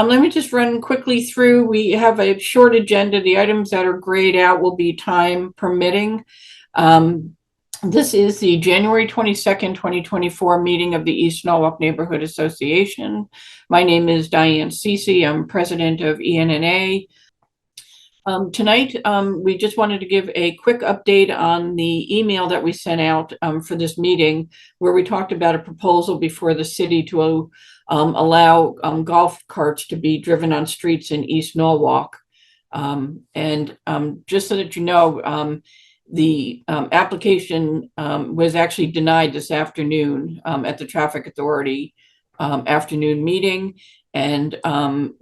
Let me just run quickly through. We have a short agenda. The items that are grayed out will be time permitting. This is the January 22nd, 2024 meeting of the East Norwalk Neighborhood Association. My name is Diane Cece. I'm president of ENNA. Tonight, we just wanted to give a quick update on the email that we sent out for this meeting, where we talked about a proposal before the city to allow golf carts to be driven on streets in East Norwalk. Just so that you know, the application was actually denied this afternoon at the Traffic Authority afternoon meeting. And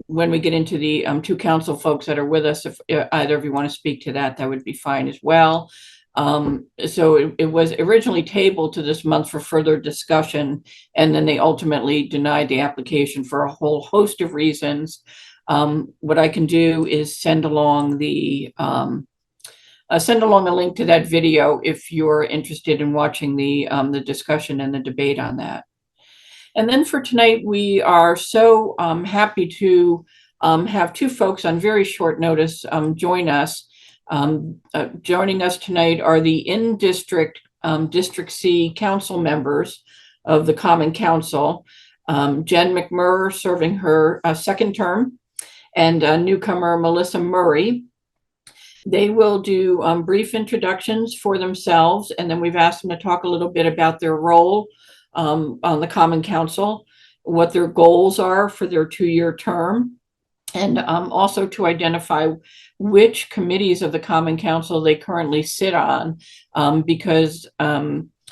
when we get into the two council folks that are with us, if either of you want to speak to that, that would be fine as well. So it was originally tabled to this month for further discussion, and then they ultimately denied the application for a whole host of reasons. What I can do is send along a link to that video if you're interested in watching the discussion and the debate on that. And then for tonight, we are so happy to have two folks on very short notice join us. Joining us tonight are the in-district District C council members of the Common Council, Jenn McMurrer serving her second term, and newcomer Melissa Murray. They will do brief introductions for themselves, and then we've asked them to talk a little bit about their role on the Common Council, what their goals are for their 2-year term, and also to identify which committees of the Common Council they currently sit on, because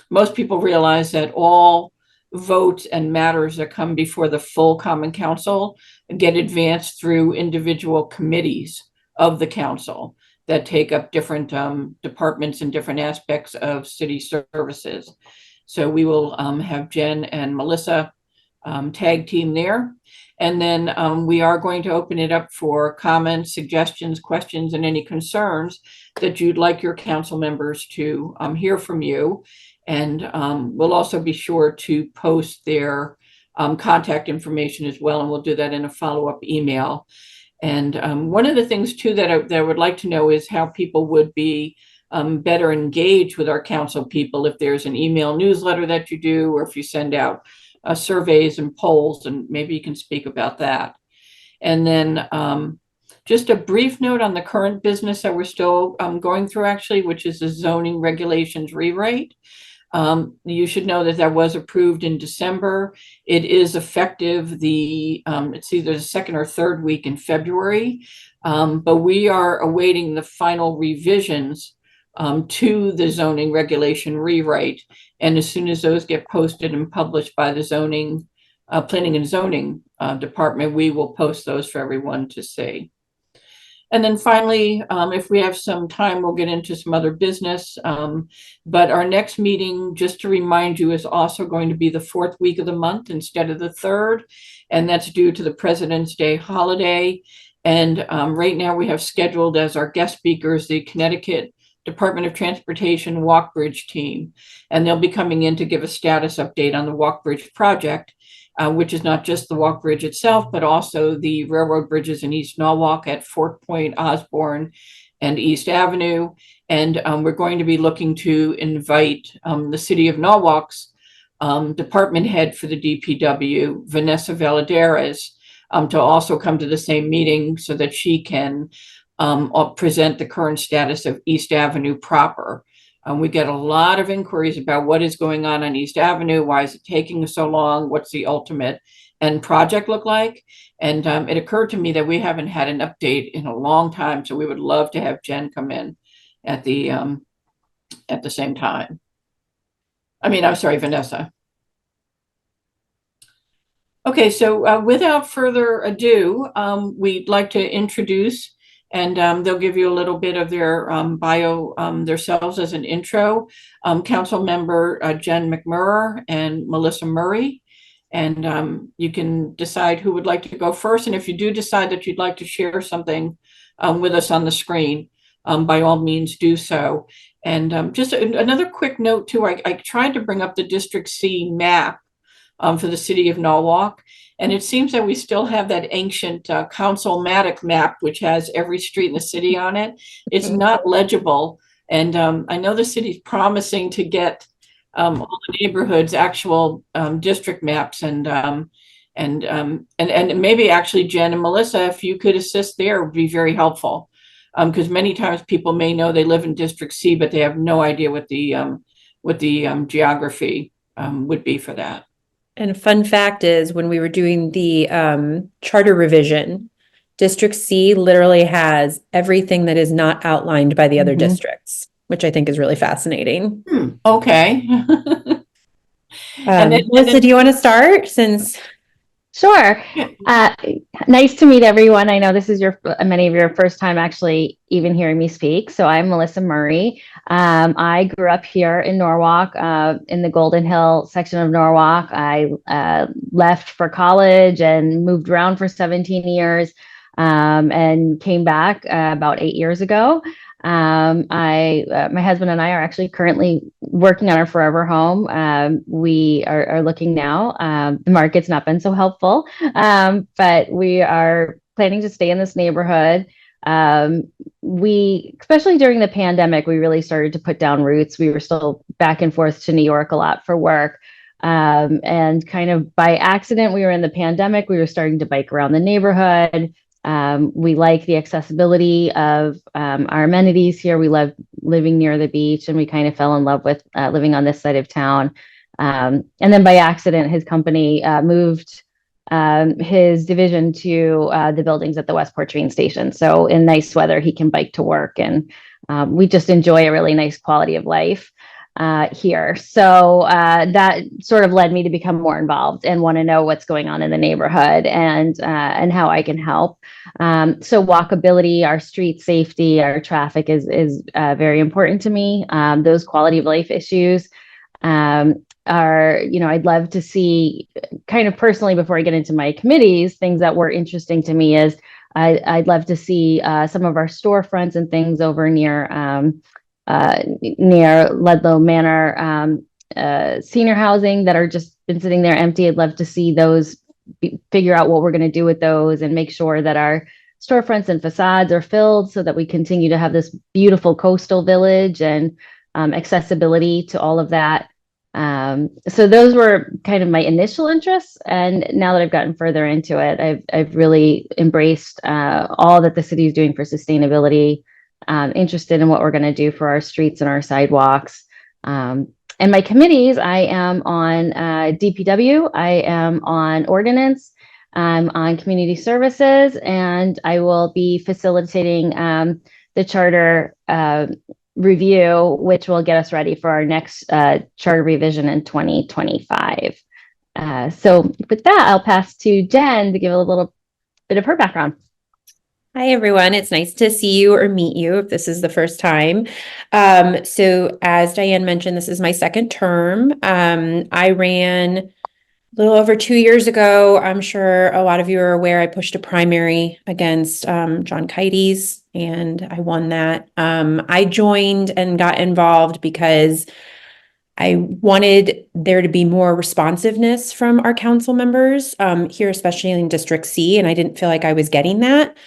most people realize that all votes and matters that come before the full Common Council get advanced through individual committees of the council that take up different departments and different aspects of city services. So we will have Jenn and Melissa tag team there. And then we are going to open it up for comments, suggestions, questions, and any concerns that you'd like your council members to hear from you. And we'll also be sure to post their contact information as well. And we'll do that in a follow-up email. And one of the things too that I would like to know is how people would be better engaged with our council people, if there's an email newsletter that you do, or if you send out surveys and polls, and maybe you can speak about that. And then just a brief note on the current business that we're still going through, actually, which is the zoning regulations rewrite. You should know that that was approved in December. It is effective it's either the second or third week in February, but we are awaiting the final revisions to the zoning regulation rewrite. And as soon as those get posted and published by the zoning, planning and zoning department, we will post those for everyone to see. And then finally, if we have some time, we'll get into some other business. But our next meeting, just to remind you, is also going to be the 4th week of the month instead of the 3rd. And that's due to the President's Day holiday. And right now we have scheduled as our guest speakers the Connecticut Department of Transportation Walk Bridge team. And they'll be coming in to give a status update on the Walk Bridge project, which is not just the walk bridge itself, but also the railroad bridges in East Norwalk at Fort Point, Osborne, and East Avenue. And we're going to be looking to invite the City of Norwalk's department head for the DPW, Vanessa Valadares, to also come to the same meeting so that she can present the current status of East Avenue proper. We get a lot of inquiries about what is going on East Avenue. Why is it taking so long? What's the ultimate end project look like? And it occurred to me that we haven't had an update in a long time. So we would love to have Jenn come in at the same time. I'm sorry, Vanessa. Okay, so without further ado, we'd like to introduce, and they'll give you a little bit of their bio themselves as an intro. Council member Jenn McMurrer and Melissa Murray. And you can decide who would like to go first. And if you do decide that you'd like to share something with us on the screen, by all means do so. And just another quick note too, I tried to bring up the District C map for the city of Norwalk. And it seems that we still have that ancient council-matic map, which has every street in the city on it. It's not legible. And I know the city's promising to get all the neighborhoods actual district maps, and maybe actually Jen and Melissa, if you could assist there, would be very helpful. Because many times people may know they live in District C, but they have no idea what the geography would be for that. And a fun fact is when we were doing the charter revision, District C literally has everything that is not outlined by the other districts, which I think is really fascinating. Okay. Melissa, do you want to start since? Sure. Nice to meet everyone. I know this is many of your first time actually even hearing me speak. So I'm Melissa Murray. I grew up here in Norwalk, in the Golden Hill section of Norwalk. I left for college and moved around for 17 years, and came back about 8 years ago. My husband and I are actually currently working on our forever home. We are looking now. The market's not been so helpful, but we are planning to stay in this neighborhood. Especially during the pandemic, we really started to put down roots. We were still back and forth to New York a lot for work. And kind of by accident, we were in the pandemic. We were starting to bike around the neighborhood. We like the accessibility of our amenities here. We love living near the beach, and we kind of fell in love with living on this side of town. And then by accident, his company moved his division to the buildings at the Westport train station. So in nice weather, he can bike to work, and we just enjoy a really nice quality of life here. So that sort of led me to become more involved and want to know what's going on in the neighborhood and how I can help. So walkability, our street safety, our traffic is very important to me. Those quality of life issues are, I'd love to see, kind of personally, before I get into my committees, things that were interesting to me is I'd love to see some of our storefronts and things over near Ludlow Manor senior housing that are just been sitting there empty. I'd love to see those, figure out what we're going to do with those, and make sure that our storefronts and facades are filled so that we continue to have this beautiful coastal village and accessibility to all of that. So those were kind of my initial interests, and now that I've gotten further into it, I've really embraced all that the city is doing for sustainability. Interested in what we're going to do for our streets and our sidewalks. And my committees, I am on DPW, I am on ordinance, I'm on community services, and I will be facilitating the charter review, which will get us ready for our next charter revision in 2025. So with that, I'll pass to Jen to give a little bit of her background. Hi, everyone. It's nice to see you or meet you if this is the first time. So as Diane mentioned, this is my second term. I ran a little over 2 years ago. I'm sure a lot of you are aware I pushed a primary against John Kites, and I won that. I joined and got involved because I wanted there to be more responsiveness from our council members here, especially in District C, and I didn't feel like I was getting that.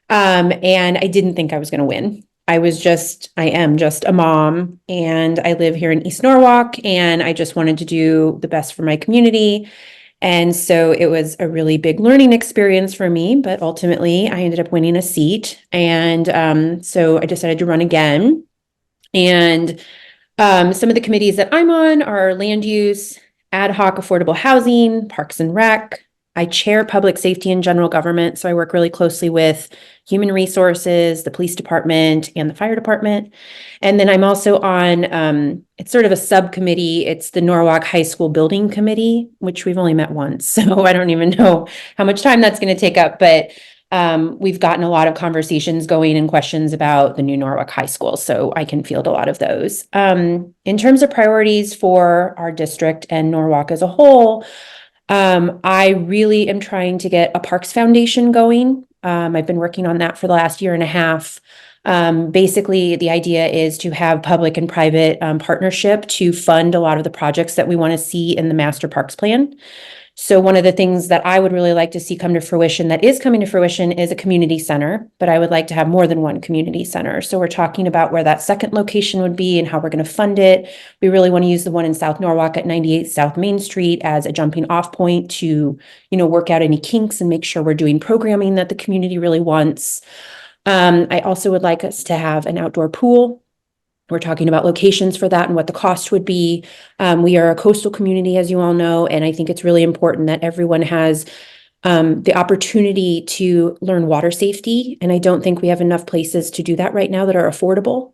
And I didn't think I was going to win. I am just a mom, and I live here in East Norwalk, and I just wanted to do the best for my community. And so it was a really big learning experience for me, but ultimately I ended up winning a seat. And so I decided to run again. And some of the committees that I'm on are land use, ad hoc affordable housing, parks and rec. I chair public safety and general government, so I work really closely with human resources, the police department, and the fire department. And then I'm also on, it's sort of a subcommittee. It's the Norwalk High School Building Committee, which we've only met once, so I don't even know how much time that's going to take up. But we've gotten a lot of conversations going and questions about the new Norwalk High School, so I can field a lot of those. In terms of priorities for our district and Norwalk as a whole, I really am trying to get a Parks Foundation going. I've been working on that for the last year and a half. Basically, the idea is to have public and private partnership to fund a lot of the projects that we want to see in the master parks plan. So one of the things that I would really like to see come to fruition, that is coming to fruition, is a community center, but I would like to have more than one community center. So we're talking about where that second location would be and how we're going to fund it. We really want to use the one in South Norwalk at 98 South Main Street as a jumping off point to, work out any kinks and make sure we're doing programming that the community really wants. I also would like us to have an outdoor pool. We're talking about locations for that and what the cost would be. We are a coastal community, as you all know, and I think it's really important that everyone has the opportunity to learn water safety. And I don't think we have enough places to do that right now that are affordable.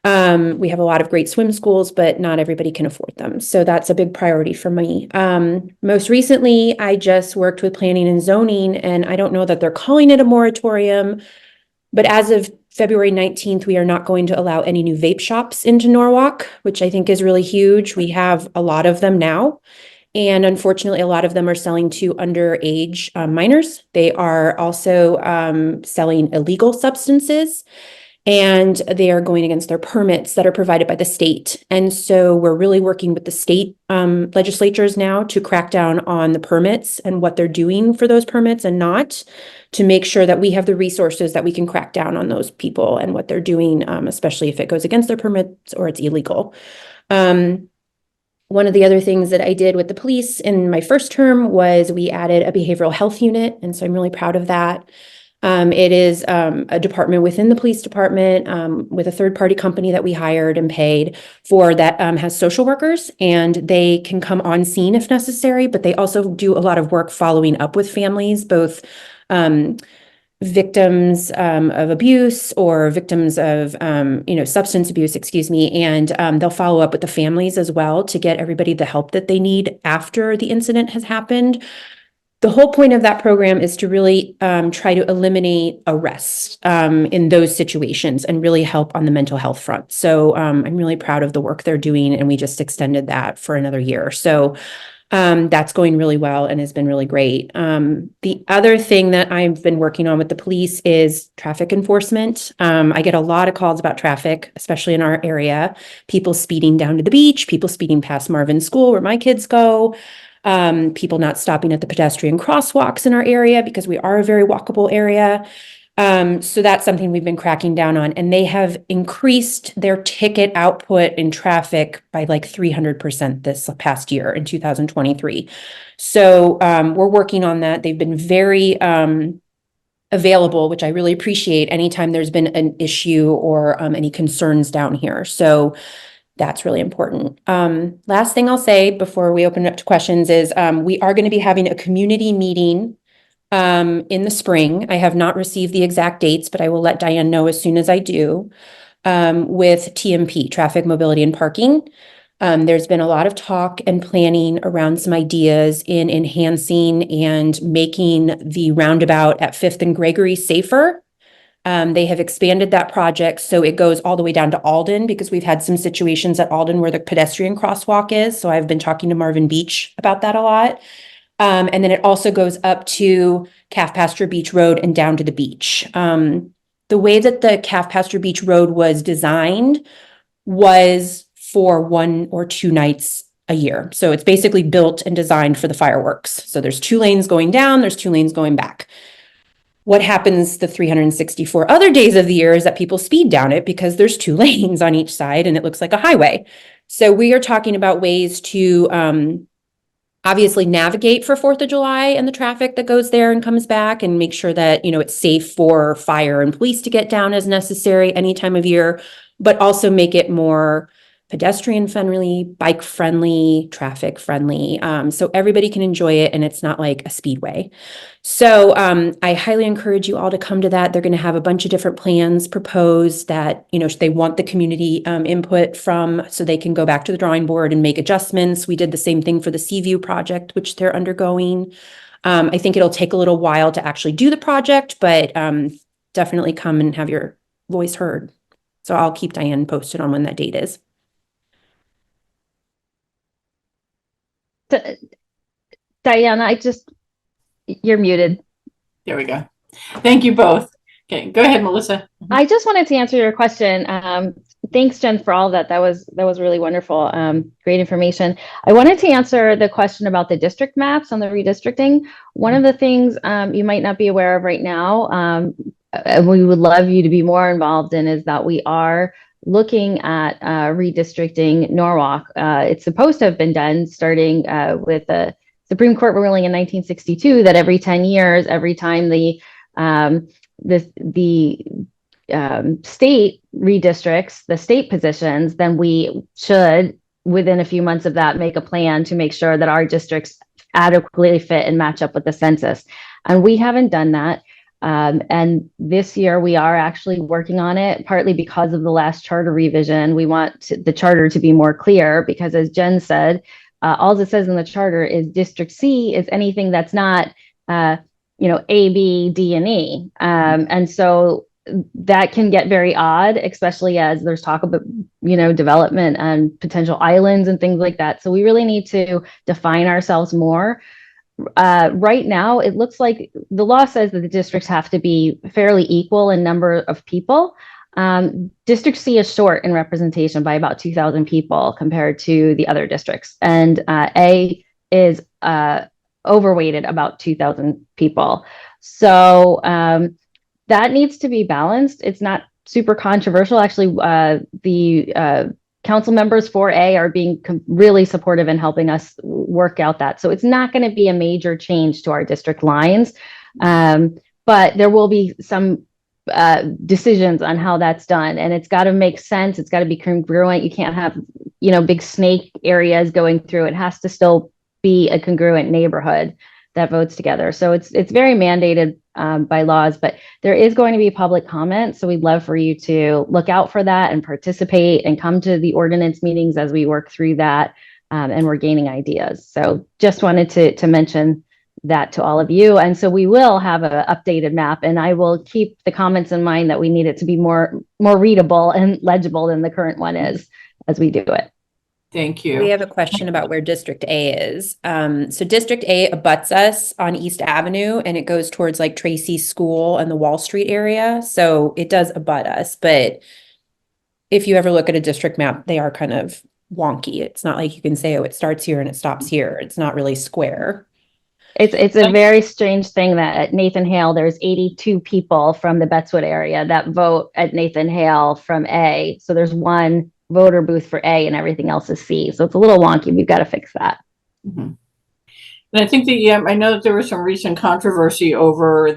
We have a lot of great swim schools, but not everybody can afford them. So that's a big priority for me. Most recently, I just worked with planning and zoning, and I don't know that they're calling it a moratorium, but as of February 19th, we are not going to allow any new vape shops into Norwalk, which I think is really huge. We have a lot of them now. And unfortunately, a lot of them are selling to underage minors. They are also selling illegal substances, and they are going against their permits that are provided by the state. And so we're really working with the state legislatures now to crack down on the permits and what they're doing for those permits and not, to make sure that we have the resources that we can crack down on those people and what they're doing, especially if it goes against their permits or it's illegal. One of the other things that I did with the police in my first term was we added a behavioral health unit, and so I'm really proud of that. It is a department within the police department with a third-party company that we hired and paid for that has social workers, and they can come on scene if necessary, but they also do a lot of work following up with families, both victims of abuse or victims of substance abuse, and they'll follow up with the families as well to get everybody the help that they need after the incident has happened. The whole point of that program is to really try to eliminate arrests in those situations and really help on the mental health front. So I'm really proud of the work they're doing, and we just extended that for another year. So that's going really well and has been really great. The other thing that I've been working on with the police is traffic enforcement. I get a lot of calls about traffic, especially in our area. People speeding down to the beach, people speeding past Marvin School where my kids go, people not stopping at the pedestrian crosswalks in our area because we are a very walkable area. So that's something we've been cracking down on, and they have increased their ticket output in traffic by like 300% this past year in 2023. So we're working on that. They've been very available, which I really appreciate anytime there's been an issue or any concerns down here. So that's really important. Last thing I'll say before we open it up to questions is we are going to be having a community meeting in the spring. I have not received the exact dates, but I will let Diane know as soon as I do, with TMP, Traffic, Mobility, and Parking. There's been a lot of talk and planning around some ideas in enhancing and making the roundabout at 5th and Gregory safer. They have expanded that project so it goes all the way down to Alden, because we've had some situations at Alden where the pedestrian crosswalk is. So I've been talking to Marvin Beach about that a lot. And then it also goes up to Calf Pasture Beach Road and down to the beach. The way that the Calf Pasture Beach Road was designed was for 1 or 2 nights a year. So it's basically built and designed for the fireworks. So there's 2 lanes going down, there's 2 lanes going back. What happens the 364 other days of the year is that people speed down it because there's 2 lanes on each side and it looks like a highway. So we are talking about ways to obviously navigate for 4th of July and the traffic that goes there and comes back, and make sure that, it's safe for fire and police to get down as necessary any time of year, but also make it more pedestrian friendly, bike friendly, traffic friendly, so everybody can enjoy it and it's not like a speedway. So I highly encourage you all to come to that. They're going to have a bunch of different plans proposed that, they want the community input from, so they can go back to the drawing board and make adjustments. We did the same thing for the Seaview project, which they're undergoing. I think it'll take a little while to actually do the project, but definitely come and have your voice heard. So I'll keep Diane posted on when that date is. Diana, you're muted. There we go. Thank you both. Okay, go ahead, Melissa. I just wanted to answer your question. Thanks, Jen, for all that. That was really wonderful. Great information. I wanted to answer the question about the district maps on the redistricting. One of the things you might not be aware of right now, we would love you to be more involved in, is that we are looking at redistricting Norwalk. It's supposed to have been done starting with the Supreme Court ruling in 1962 that every 10 years, every time the state redistricts the state positions, then we should, within a few months of that, make a plan to make sure that our districts adequately fit and match up with the census. And we haven't done that. And this year we are actually working on it, partly because of the last charter revision. We want the charter to be more clear because, as Jen said, all it says in the charter is District C is anything that's not, A, B, D, and E. And so that can get very odd, especially as there's talk about, development and potential islands and things like that. So we really need to define ourselves more. Right now, it looks like the law says that the districts have to be fairly equal in number of people. District C is short in representation by about 2,000 people compared to the other districts. And A is overweighted about 2,000 people. So that needs to be balanced. It's not super controversial. Actually, the council members for A are being really supportive in helping us work out that. So it's not going to be a major change to our district lines, but there will be some decisions on how that's done. And it's got to make sense. It's got to be congruent. You can't have, big snake areas going through. It has to still be a congruent neighborhood that votes together. So it's very mandated by laws, but there is going to be public comment. So we'd love for you to look out for that and participate and come to the ordinance meetings as we work through that. And we're gaining ideas. So just wanted to mention that to all of you. And so we will have an updated map, and I will keep the comments in mind that we need it to be more readable and legible than the current one is as we do it. Thank you. We have a question about where District A is. So District A abuts us on East Avenue, and it goes towards like Tracy's school and the Wall Street area. So it does abut us, but if you ever look at a district map, they are kind of wonky. It's not like you can say, oh, it starts here and it stops here. It's not really square. It's a very strange thing that at Nathan Hale, there's 82 people from the Bettswood area that vote at Nathan Hale from A. So there's one voter booth for A and everything else is C. So it's a little wonky. We've got to fix that. Mm-hmm. And I think I know that there was some recent controversy over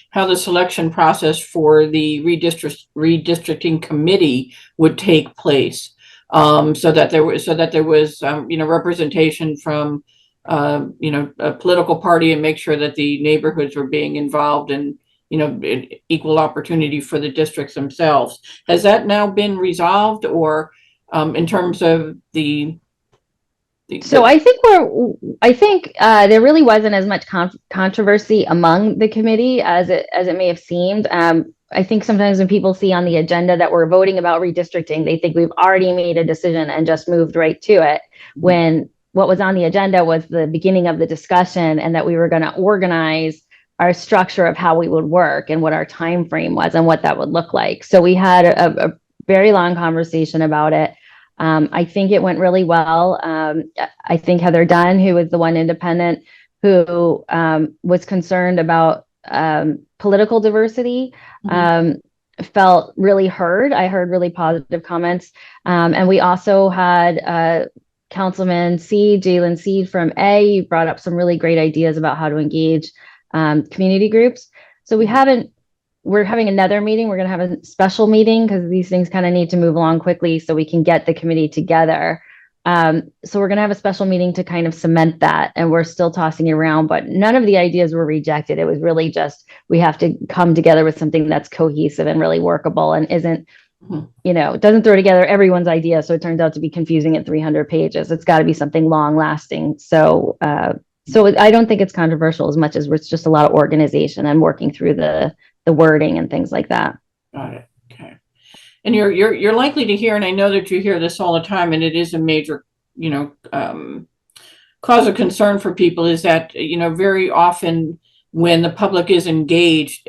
how the selection process for the redistricting committee would take place, so that there was representation from a political party, and make sure that the neighborhoods were being involved in equal opportunity for the districts themselves. Has that now been resolved, or in terms of So I think there really wasn't as much controversy among the committee as it may have seemed. I think sometimes when people see on the agenda that we're voting about redistricting, they think we've already made a decision and just moved right to it, when what was on the agenda was the beginning of the discussion, and that we were going to organize our structure of how we would work and what our time frame was and what that would look like. So we had a very long conversation about it. I think it went really well. I think Heather Dunn, who was the one independent who was concerned about political diversity, felt really heard. I heard really positive comments. And we also had Councilman Jalen Seed from A. You brought up some really great ideas about how to engage community groups. So we're having another meeting. We're going to have a special meeting because these things kind of need to move along quickly so we can get the committee together. So we're going to have a special meeting to kind of cement that, and we're still tossing around, but none of the ideas were rejected. It was really just, we have to come together with something that's cohesive and really workable and isn't, doesn't throw together everyone's idea. So it turns out to be confusing at 300 pages. It's got to be something long lasting. So I don't think it's controversial as much as it's just a lot of organization and working through the wording and things like that. Got it. Okay. And you're likely to hear, and I know that you hear this all the time, and it is a major, cause of concern for people, is that, very often when the public is engaged,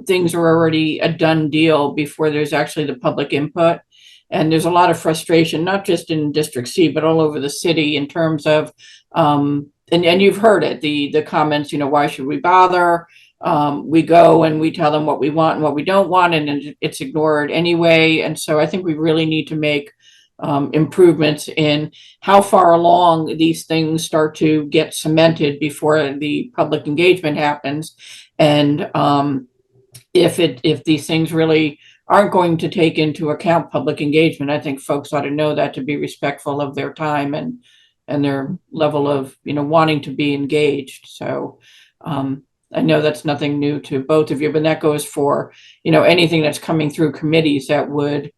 things are already a done deal before there's actually the public input. And there's a lot of frustration, not just in District C, but all over the city in terms of, and you've heard it, the comments, why should we bother? We go and we tell them what we want and what we don't want, and it's ignored anyway. And so I think we really need to make improvements in how far along these things start to get cemented before the public engagement happens. And if these things really aren't going to take into account public engagement, I think folks ought to know that, to be respectful of their time and their level of, wanting to be engaged. So I know that's nothing new to both of you, but that goes for, anything that's coming through committees that would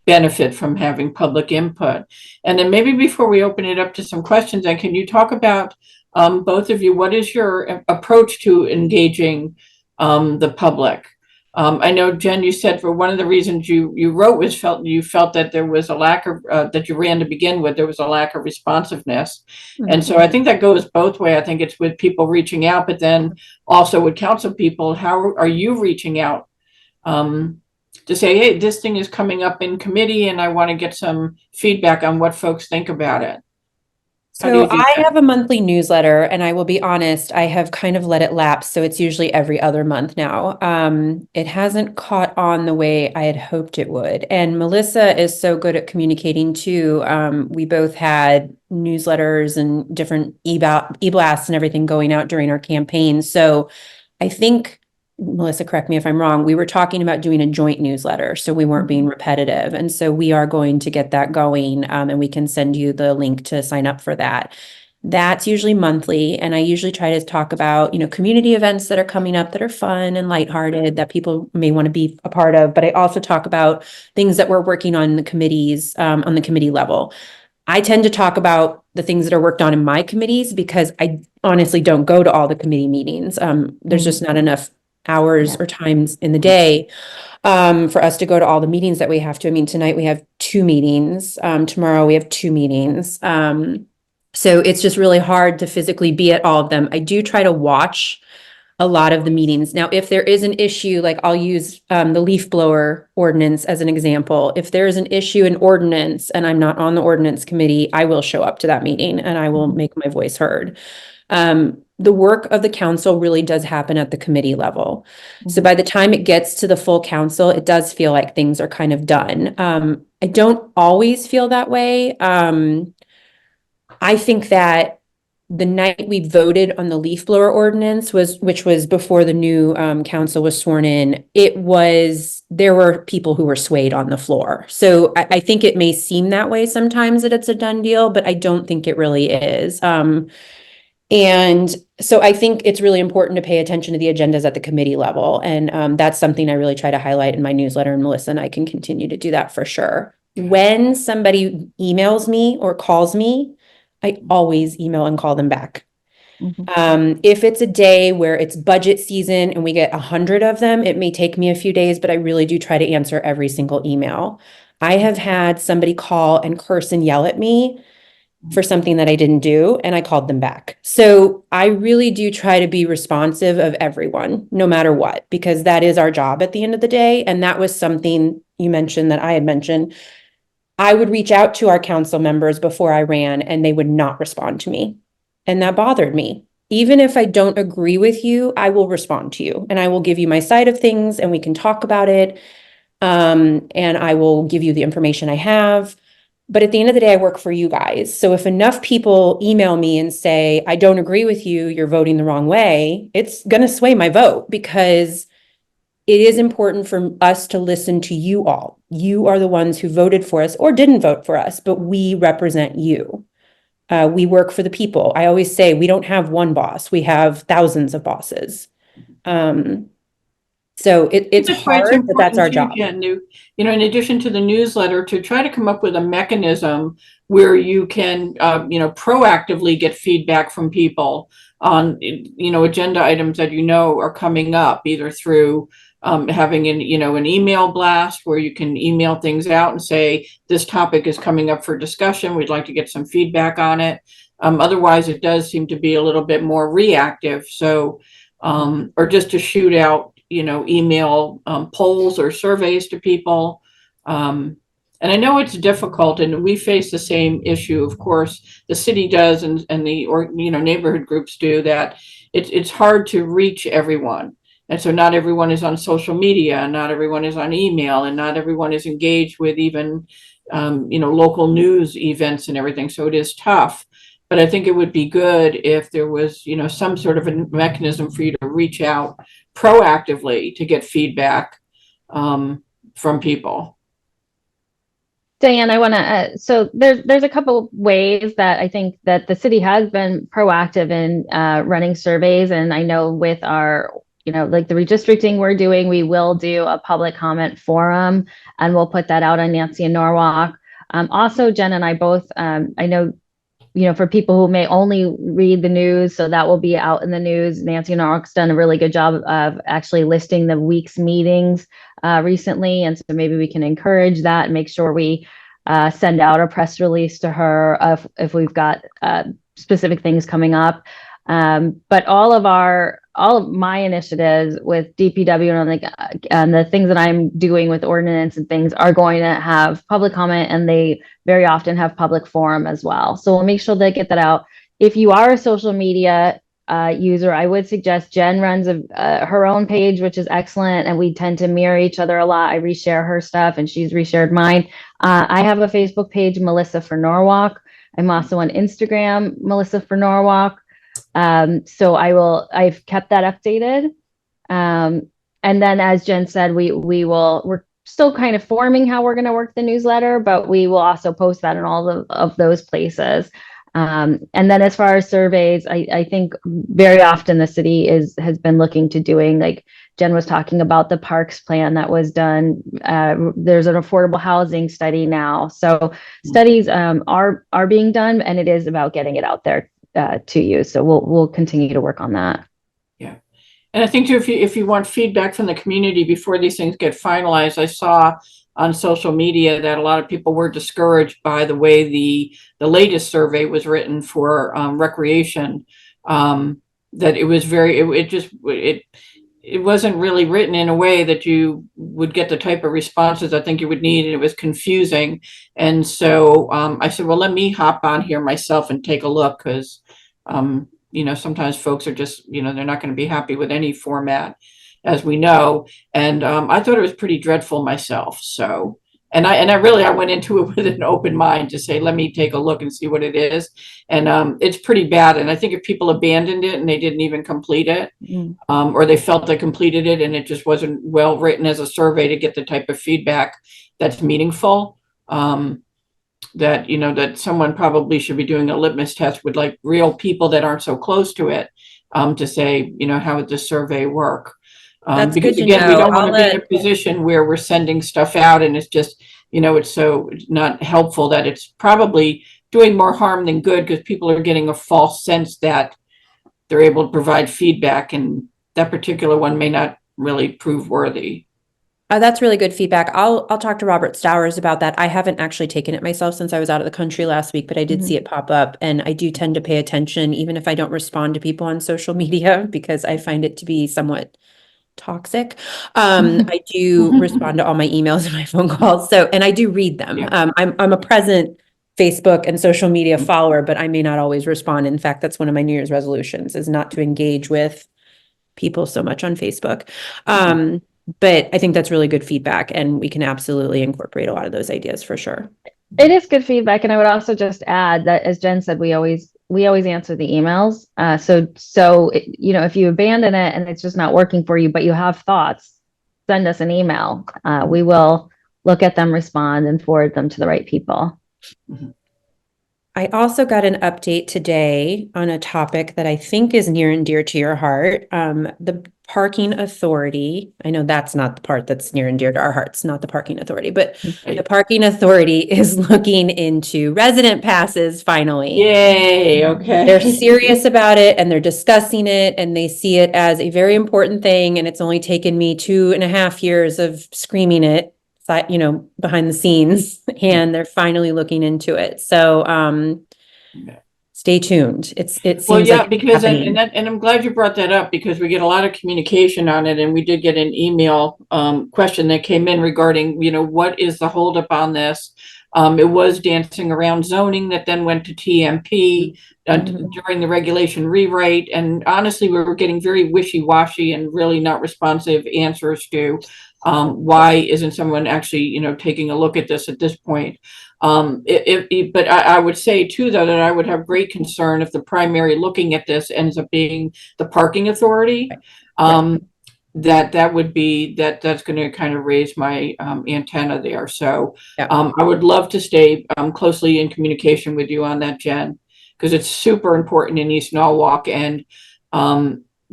benefit from having public input. And then maybe before we open it up to some questions, and can you talk about, both of you, what is your approach to engaging the public? I know, Jen, you said for one of the reasons you wrote was you felt that there was a lack of, that you ran to begin with, there was a lack of responsiveness. Mm-hmm. And so I think that goes both ways. I think it's with people reaching out, but then also with council people, how are you reaching out to say, hey, this thing is coming up in committee and I want to get some feedback on what folks think about it? So I have a monthly newsletter, and I will be honest, I have kind of let it lapse. So it's usually every other month now. It hasn't caught on the way I had hoped it would. And Melissa is so good at communicating too. We both had newsletters and different e-blasts and everything going out during our campaign. So I think, Melissa, correct me if I'm wrong, we were talking about doing a joint newsletter, so we weren't being repetitive. And so we are going to get that going, and we can send you the link to sign up for that. That's usually monthly, and I usually try to talk about, community events that are coming up that are fun and lighthearted that people may want to be a part of. But I also talk about things that we're working on in the committees, on the committee level. I tend to talk about the things that are worked on in my committees because I honestly don't go to all the committee meetings. There's just not enough hours or times in the day for us to go to all the meetings that we have to. I mean, tonight we have 2 meetings. Tomorrow we have 2 meetings. So it's just really hard to physically be at all of them. I do try to watch a lot of the meetings. Now, if there is an issue, like I'll use the leaf blower ordinance as an example. If there is an issue in ordinance and I'm not on the ordinance committee, I will show up to that meeting and I will make my voice heard. The work of the council really does happen at the committee level. So by the time it gets to the full council, it does feel like things are kind of done. I don't always feel that way. I think that the night we voted on the leaf blower ordinance which was before the new council was sworn in, there were people who were swayed on the floor. So I think it may seem that way sometimes that it's a done deal, but I don't think it really is. And so I think it's really important to pay attention to the agendas at the committee level. And that's something I really try to highlight in my newsletter, and Melissa and I can continue to do that for sure. When somebody emails me or calls me, I always email and call them back. If it's a day where it's budget season and we get 100 of them, it may take me a few days, but I really do try to answer every single email. I have had somebody call and curse and yell at me for something that I didn't do, and I called them back. So I really do try to be responsive of everyone, no matter what, because that is our job at the end of the day. And that was something you mentioned that I had mentioned. I would reach out to our council members before I ran, and they would not respond to me. And that bothered me. Even if I don't agree with you, I will respond to you and I will give you my side of things and we can talk about it. And I will give you the information I have. But at the end of the day, I work for you guys. So if enough people email me and say, I don't agree with you, you're voting the wrong way, it's going to sway my vote, because it is important for us to listen to you all. You are the ones who voted for us or didn't vote for us, but we represent you. We work for the people. I always say we don't have one boss. We have thousands of bosses. So it's hard, but that's our job. Jen, in addition to the newsletter, to try to come up with a mechanism where you can, proactively get feedback from people on, agenda items that are coming up, either through having an email blast where you can email things out and say, this topic is coming up for discussion. We'd like to get some feedback on it. Otherwise, it does seem to be a little bit more reactive. So, or just to shoot out email polls or surveys to people. And And I know it's difficult, and we face the same issue. Of course, the city does, and the neighborhood groups do that. It's hard to reach everyone, and so not everyone is on social media, and not everyone is on email, and not everyone is engaged with even local news events and everything. So it is tough. But I think it would be good if there was some sort of a mechanism for you to reach out proactively to get feedback from people. Diane, I want to, so there's a couple ways that I think that the city has been proactive in running surveys. And I know with our, like the redistricting we're doing, we will do a public comment forum, and we'll put that out on Nancy and Norwalk. Also, Jen and I both, I know, for people who may only read the news, so that will be out in the news. Nancy and Norwalk's done a really good job of actually listing the week's meetings recently. And so maybe we can encourage that and make sure we send out a press release to her if we've got specific things coming up. But all of my initiatives with DPW and the things that I'm doing with ordinance and things are going to have public comment, and they very often have public forum as well. So we'll make sure they get that out. If you are a social media user, I would suggest Jenn runs her own page, which is excellent, and we tend to mirror each other a lot. I reshare her stuff, and she's reshared mine. I have a Facebook page, Melissa for Norwalk. I'm also on Instagram, Melissa for Norwalk. So I've kept that updated. And then, as Jenn said, we're still kind of forming how we're going to work the newsletter, but we will also post that in all of those places. And then as far as surveys, I think very often the city has been looking to doing, like Jenn was talking about, the parks plan that was done. There's an affordable housing study now. So studies are being done, and it is about getting it out there to you. So we'll continue to work on that. Yeah. And I think too, if you want feedback from the community before these things get finalized, I saw on social media that a lot of people were discouraged by the way the latest survey was written for recreation. That it was it wasn't really written in a way that you would get the type of responses I think you would need, and it was confusing. And so I said, well, let me hop on here myself and take a look, because sometimes folks are just, they're not going to be happy with any format, as we know. And I thought it was pretty dreadful myself. So, and I went into it with an open mind to say, let me take a look and see what it is. And it's pretty bad. And I think if people abandoned it and they didn't even complete it, or they felt they completed it and it just wasn't well written as a survey to get the type of feedback that's meaningful, that someone probably should be doing a litmus test with like real people that aren't so close to it, to say, how would this survey work? That's because good to again, we know. don't want to be in a position where we're sending stuff out and it's just, it's so not helpful, that it's probably doing more harm than good, because people are getting a false sense that they're able to provide feedback, and that particular one may not really prove worthy. That's really good feedback. I'll talk to Robert Stowers about that. I haven't actually taken it myself since I was out of the country last week, but I did see it pop up, and I do tend to pay attention, even if I don't respond to people on social media, because I find it to be somewhat toxic. I do respond to all my emails and my phone calls. So, and I do read them. Yeah. I'm a present Facebook and social media follower, but I may not always respond. In fact, that's one of my New Year's resolutions, is not to engage with people so much on Facebook. But I think that's really good feedback, and we can absolutely incorporate a lot of those ideas for sure. It is good feedback. And I would also just add that, as Jenn said, we always answer the emails. So if you abandon it and it's just not working for you, but you have thoughts, send us an email. We will look at them, respond, and forward them to the right people. I also got an update today on a topic that I think is near and dear to your heart. The parking authority. I know that's not the part that's near and dear to our hearts, not the parking authority, but the parking authority is looking into resident passes finally. Yay, okay. They're serious about it, and they're discussing it, and they see it as a very important thing. And it's only taken me 2.5 years of screaming it, behind the scenes, and they're finally looking into it. So, stay tuned. It Well, seems yeah, like it's because happening. and I'm glad you brought that up because we get a lot of communication on it, and we did get an email question that came in regarding, what is the holdup on this? It was dancing around zoning that then went to TMP during the regulation rewrite, and honestly, we were getting very wishy-washy and really not responsive answers to why isn't someone actually, taking a look at this at this point. But I would say too, though, that I would have great concern if the primary looking at this ends up being the parking authority. That would be that's going to kind of raise my antenna there. So I would love to stay closely in communication with you on that, Jen, because it's super important in East Norwalk, and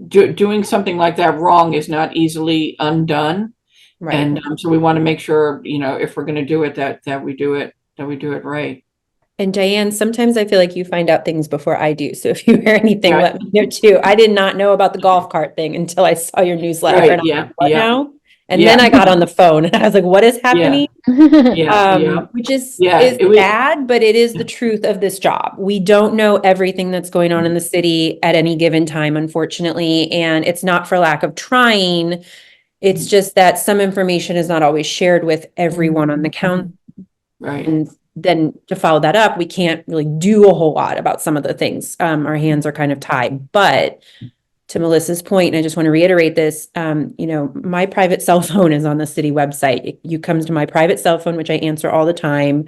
doing something like that wrong is not easily undone. Right. And so we want to make sure, if we're going to do it, that we do it right. And Diane, sometimes I feel like you find out things before I do. So if you hear anything, let me know too. I did not know about the golf cart thing until I saw your newsletter. Right, And I'm like, what now? And then Yeah. I got on the phone and I was like, what is happening? Which is bad, but it is the truth of this job. We don't know everything that's going on in the city at any given time, unfortunately. And it's not for lack of trying. It's just that some information is not always shared with everyone on the council. Right. And then to follow that up, we can't really do a whole lot about some of the things. Our hands are kind of tied. But to Melissa's point, and I just want to reiterate this, my private cell phone is on the city website. You come to my private cell phone, which I answer all the time.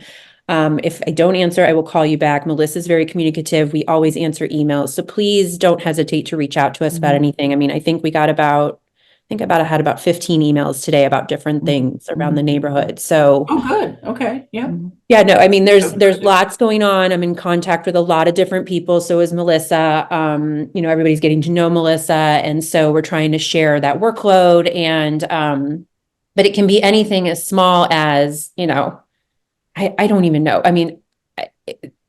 If I don't answer, I will call you back. Melissa's very communicative. We always answer emails. So please don't hesitate to reach out to us about anything. I mean, I think we got had about 15 emails today about different things around the neighborhood. So oh, good. Okay. Yeah. Yeah, no, I mean, there's lots going on. I'm in contact with a lot of different people. So is Melissa. Everybody's getting to know Melissa. And so we're trying to share that workload. And but it can be anything as small as, I don't even know. I mean,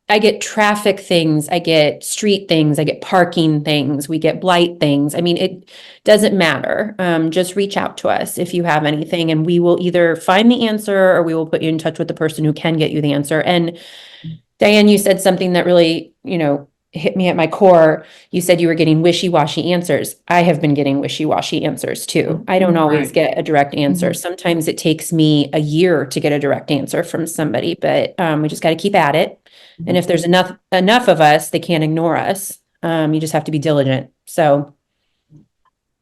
I get traffic things, I get street things, I get parking things, we get blight things. I mean, it doesn't matter. Just reach out to us if you have anything, and we will either find the answer or we will put you in touch with the person who can get you the answer. And Diane, you said something that really, hit me at my core. You said you were getting wishy-washy answers. I have been getting wishy-washy answers too. I don't always get a direct answer. Sometimes it takes me a year to get a direct answer from somebody, but we just got to keep at it. And if there's enough of us, they can't ignore us. You just have to be diligent. So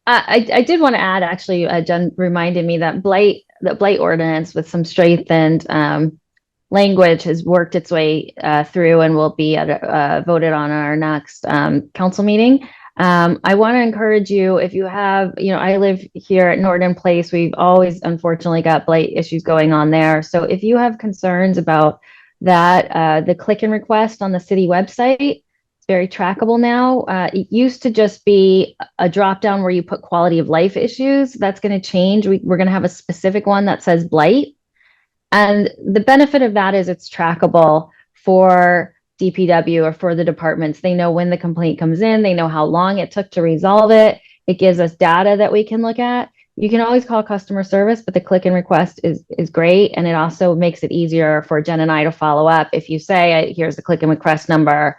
I did want to add, actually, Jen reminded me that the blight ordinance with some strengthened language has worked its way through and will be voted on our next council meeting. I want to encourage you, if you have, I live here at Norton Place. We've always, unfortunately, got blight issues going on there. So if you have concerns about that, the click and request on the city website, it's very trackable now. It used to just be a drop down where you put quality of life issues. That's going to change. We're going to have a specific one that says blight. And the benefit of that is it's trackable for DPW or for the departments. They know when the complaint comes in. They know how long it took to resolve it. It gives us data that we can look at. You can always call customer service, but the click and request is great. And it also makes it easier for Jen and I to follow up. If you say, here's the click and request number.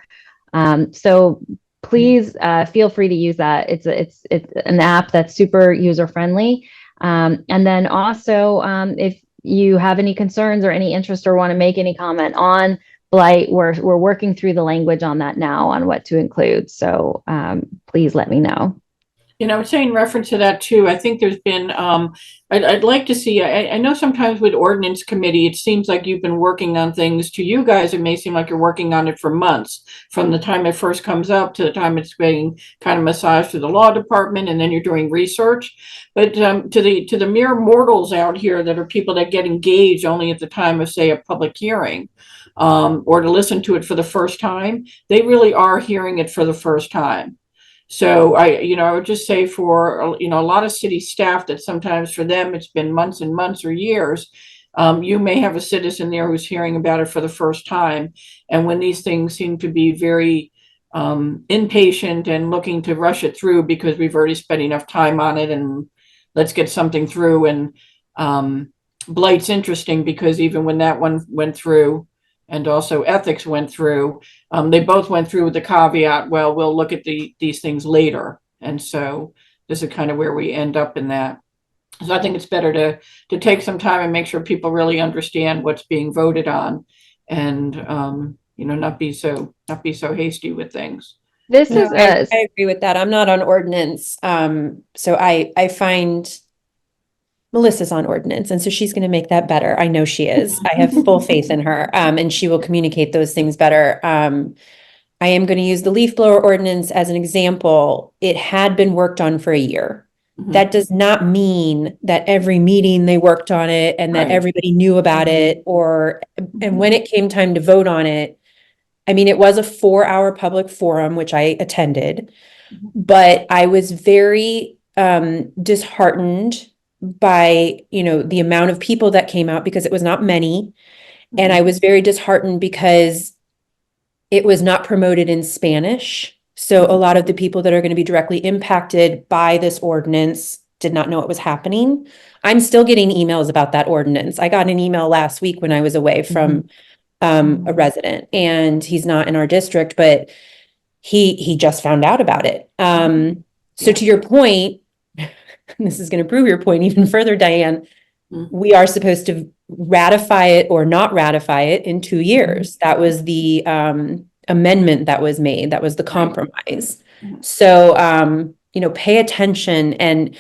So please feel free to use that. It's an app that's super user friendly. And then also, if you have any concerns or any interest or want to make any comment on blight, we're working through the language on that now on what to include. So please let me know. I would say in reference to that too, I think there's been, I'd like to see, I know sometimes with ordinance committee, it seems like you've been working on things. To you guys, it may seem like you're working on it for months, from the time it first comes up to the time it's being kind of massaged to the law department, and then you're doing research. But to the mere mortals out here that are people that get engaged only at the time of, say, a public hearing, or to listen to it for the first time, they really are hearing it for the first time. So I would just say for, a lot of city staff that sometimes for them, it's been months and months or years. You may have a citizen there who's hearing about it for the first time. And when these things seem to be very impatient and looking to rush it through because we've already spent enough time on it and let's get something through. And blight's interesting because even when that one went through, and also ethics went through. They both went through with the caveat, well, we'll look at these things later. And so this is kind of where we end up in that. So I think it's better to take some time and make sure people really understand what's being voted on, and not be so hasty with things. This No, is I agree with that. I'm not on ordinance. So I find Melissa's on ordinance, and so she's going to make that better. I know she is. I have full faith in her, and she will communicate those things better. I am going to use the leaf blower ordinance as an example. It had been worked on for a year. Mhm. That does not mean that every meeting they worked on it and that Right. everybody knew about it, and when it came time to vote on it, I mean, it was a 4-hour public forum, which I attended, but I was very disheartened by, the amount of people that came out, because it was not many. And I was very disheartened because it was not promoted in Spanish. So a lot of the people that are going to be directly impacted by this ordinance did not know it was happening. I'm still getting emails about that ordinance. I got an email last week when I was away from a resident, and he's not in our district, but he just found out about it. So to your point, this is going to prove your point even further, Diane, we are supposed to ratify it or not ratify it in 2 years. That was the amendment that was made. That was the compromise. So, pay attention. And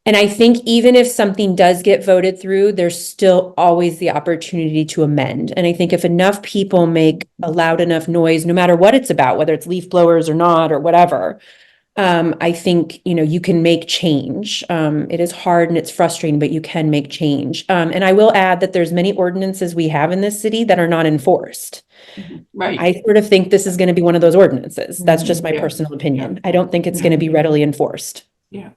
I think even if something does get voted through, there's still always the opportunity to amend. And I think if enough people make a loud enough noise, no matter what it's about, whether it's leaf blowers or not, or whatever, I think, you can make change. It is hard and it's frustrating, but you can make change. And I will add that there's many ordinances we have in this city that are not enforced. Right. I sort of think this is going to be one of those ordinances. That's just my Yeah. personal opinion. I don't think it's going to be readily enforced. Yeah,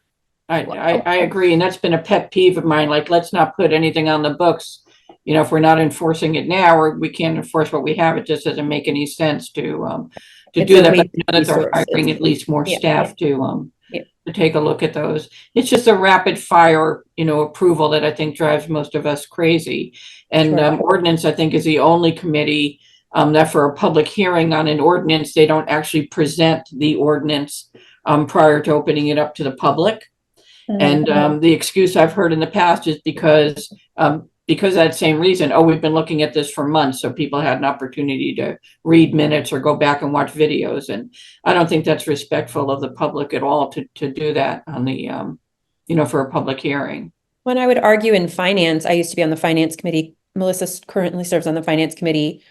I agree. And that's been a pet peeve of mine. Like, let's not put anything on the books. If we're not enforcing it now, or we can't enforce what we have, it just doesn't make any sense to It's do a that. But waste I of know that they're resources. hiring at least more Yeah. staff to Yeah. take a look at those. It's just a rapid fire, approval that I think drives most of us crazy. And Sure. ordinance, I think, is the only committee that for a public hearing on an ordinance, they don't actually present the ordinance prior to opening it up to the public. And the excuse I've heard in the past is because of that same reason. Oh, we've been looking at this for months, so people had an opportunity to read minutes or go back and watch videos. And I don't think that's respectful of the public at all to do that on the, for a public hearing. When I would argue in finance, I used to be on the finance committee. Melissa currently serves on the finance committee.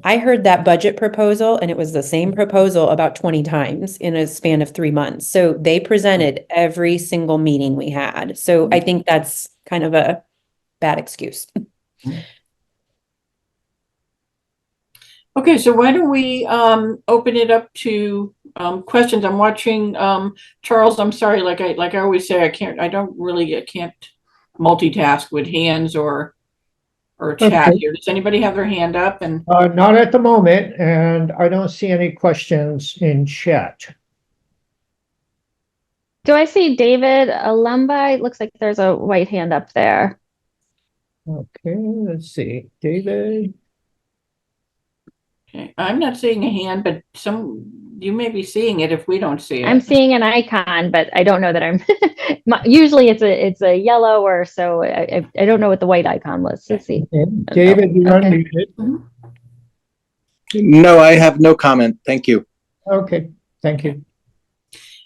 I heard that budget proposal, and it was the same proposal about 20 times in a span of 3 months. So they presented every single meeting we had. So I think that's kind of a bad excuse. Okay, so why don't we open it up to questions? I'm watching Charles. I'm sorry, like I always say, I can't multitask with hands or chat Okay. here. Does anybody have their hand up? And Not at the moment, and I don't see any questions in chat. Do I see David Alumbi? It looks like there's a white hand up there. Okay, let's see. David? okay, I'm not seeing a hand, but you may be seeing it if we don't see it. I'm seeing an icon, but I don't know that I'm. Usually it's a yellow, or so I don't know what the white icon was. Let's see. Okay. David, you're Okay. unmuted. No, I have no comment. Thank you. Okay, thank you.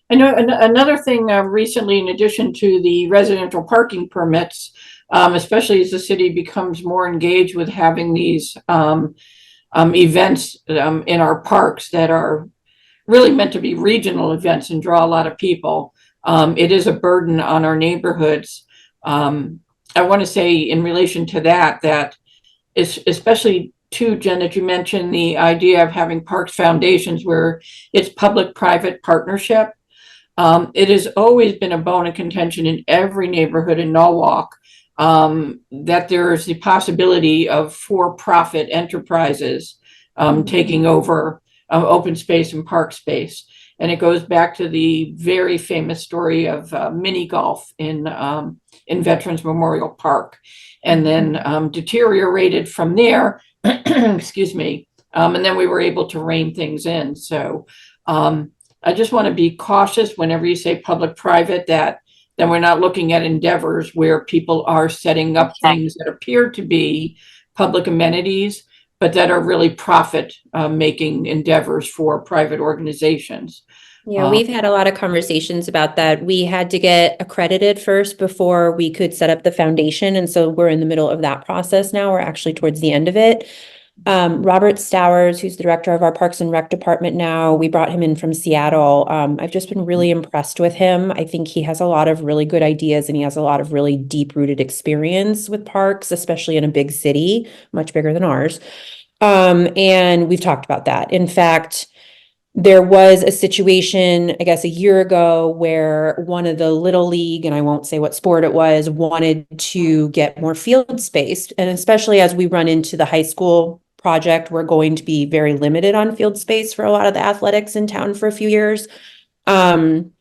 I know another thing recently, in addition to the residential parking permits, especially as the city becomes more engaged with having these events in our parks that are really meant to be regional events and draw a lot of people, it is a burden on our neighborhoods. I want to say in relation to that is especially too, Jen, that you mentioned the idea of having parks foundations where it's public-private partnership. It has always been a bone of contention in every neighborhood in Norwalk that there's the possibility of for-profit enterprises taking over open space and park space. And it goes back to the very famous story of mini golf in Veterans Memorial Park, and then deteriorated from there. Excuse me. And then we were able to rein things in. So I just want to be cautious whenever you say public-private, that then we're not looking at endeavors where people are setting up things that appear to be public amenities, but that are really profit making endeavors for private organizations. Yeah, we've had a lot of conversations about that. We had to get accredited first before we could set up the foundation. And so we're in the middle of that process now. We're actually towards the end of it. Robert Stowers, who's the director of our Parks and Rec department now, we brought him in from Seattle. I've just been really impressed with him. I think he has a lot of really good ideas, and he has a lot of really deep-rooted experience with parks, especially in a big city, much bigger than ours. And we've talked about that. In fact, there was a situation, I guess, a year ago where one of the Little League, and I won't say what sport it was, wanted to get more field space. And especially as we run into the high school project, we're going to be very limited on field space for a lot of the athletics in town for a few years. And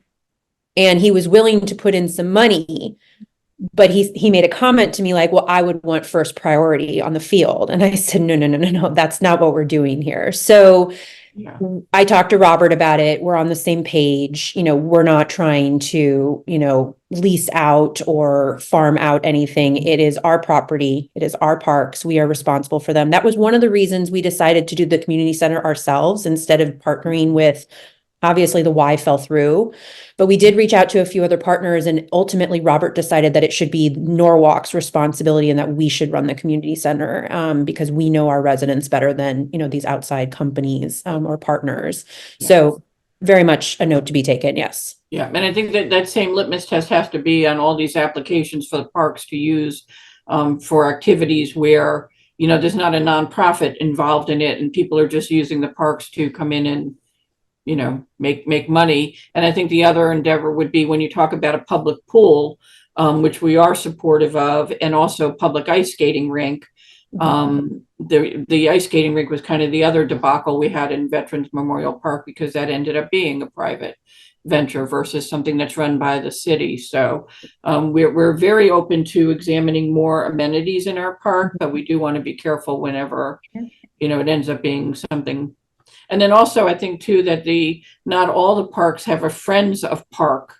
he was willing to put in some money, but he made a comment to me like, well, I would want first priority on the field. And I said, no, that's not what we're doing here. So yeah. I talked to Robert about it. We're on the same page. We're not trying to, lease out or farm out anything. It is our property. It is our parks. We are responsible for them. That was one of the reasons we decided to do the community center ourselves instead of partnering with, obviously the Y fell through, but we did reach out to a few other partners, and ultimately Robert decided that it should be Norwalk's responsibility and that we should run the community center because we know our residents better than, these outside companies or partners. Yes. So very much a note to be taken. Yes. Yeah. And I think that same litmus test has to be on all these applications for the parks to use for activities where, there's not a nonprofit involved in it and people are just using the parks to come in and make money. And I think the other endeavor would be when you talk about a public pool, which we are supportive of, and also public ice skating rink. The ice skating rink was kind of the other debacle we had in Veterans Memorial Park because that ended up being a private venture versus something that's run by the city. So we're very open to examining more amenities in our park, but we do want to be careful whenever, it ends up being something. And then also, I think too that not all the parks have a Friends of Park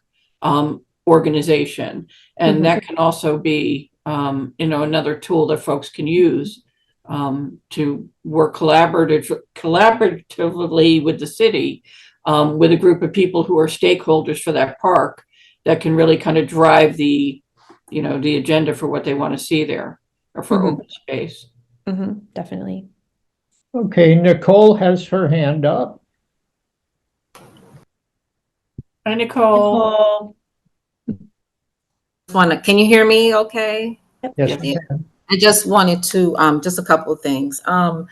organization, and that can also be another tool that folks can use to work collaboratively with the city, with a group of people who are stakeholders for that park that can really kind of drive the agenda for what they want to see there or for open space. Definitely. Okay, Nicole has her hand up. Hi, Nicole. Can you hear me okay? Yes. Yeah. I just wanted to, just a couple of things. I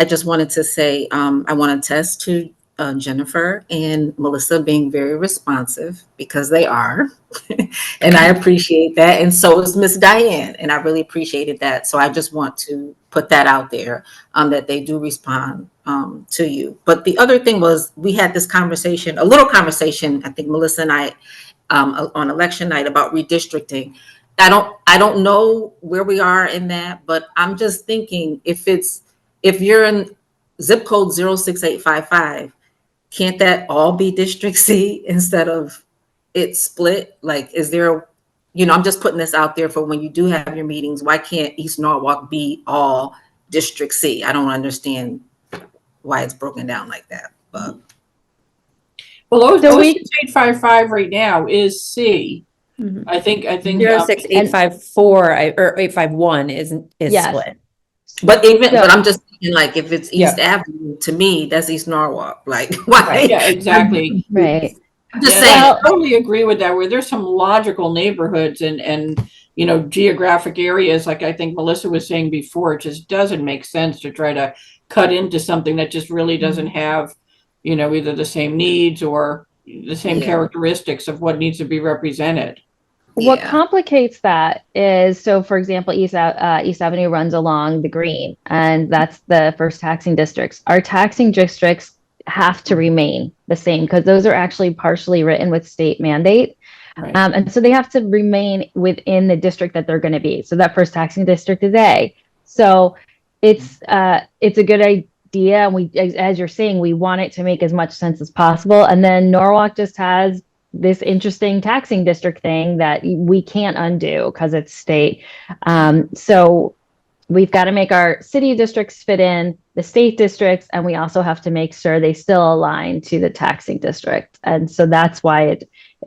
just wanted to say, I want to attest to Jennifer and Melissa being very responsive because they are, and I appreciate that. And so is Miss Diane, and I really appreciated that. So I just want to put that out there, that they do respond to you. But the other thing was we had this conversation, a little conversation, I think Melissa and I, on election night about redistricting. I don't know where we are in that, but I'm just thinking if you're in zip code 06855, can't that all be District C instead of it split? Like, is there, I'm just putting this out there for when you do have your meetings, why can't East Norwalk be all District C? I don't understand why it's broken down like that. But well, 06855 right now is C. I think 06854 or 851 is Yes. split. But I'm just thinking, like, if it's East Avenue, to me, that's East Norwalk. Like, why? Right. Yeah, exactly. Right. I'm just saying. I totally agree with that. Where there's some logical neighborhoods and geographic areas, like I think Melissa was saying before, it just doesn't make sense to try to cut into something that just really doesn't have, either the same needs or the same characteristics of what needs to be represented. What complicates that is, so for example, East Avenue runs along the green, and that's the first taxing districts. Our taxing districts have to remain the same because those are actually partially written with state mandate. Right. And so they have to remain within the district that they're going to be. So that first taxing district is A. So it's a good idea. And we, as you're saying, we want it to make as much sense as possible. And then Norwalk just has this interesting taxing district thing that we can't undo because it's state. So we've got to make our city districts fit in the state districts, and we also have to make sure they still align to the taxing district. And so that's why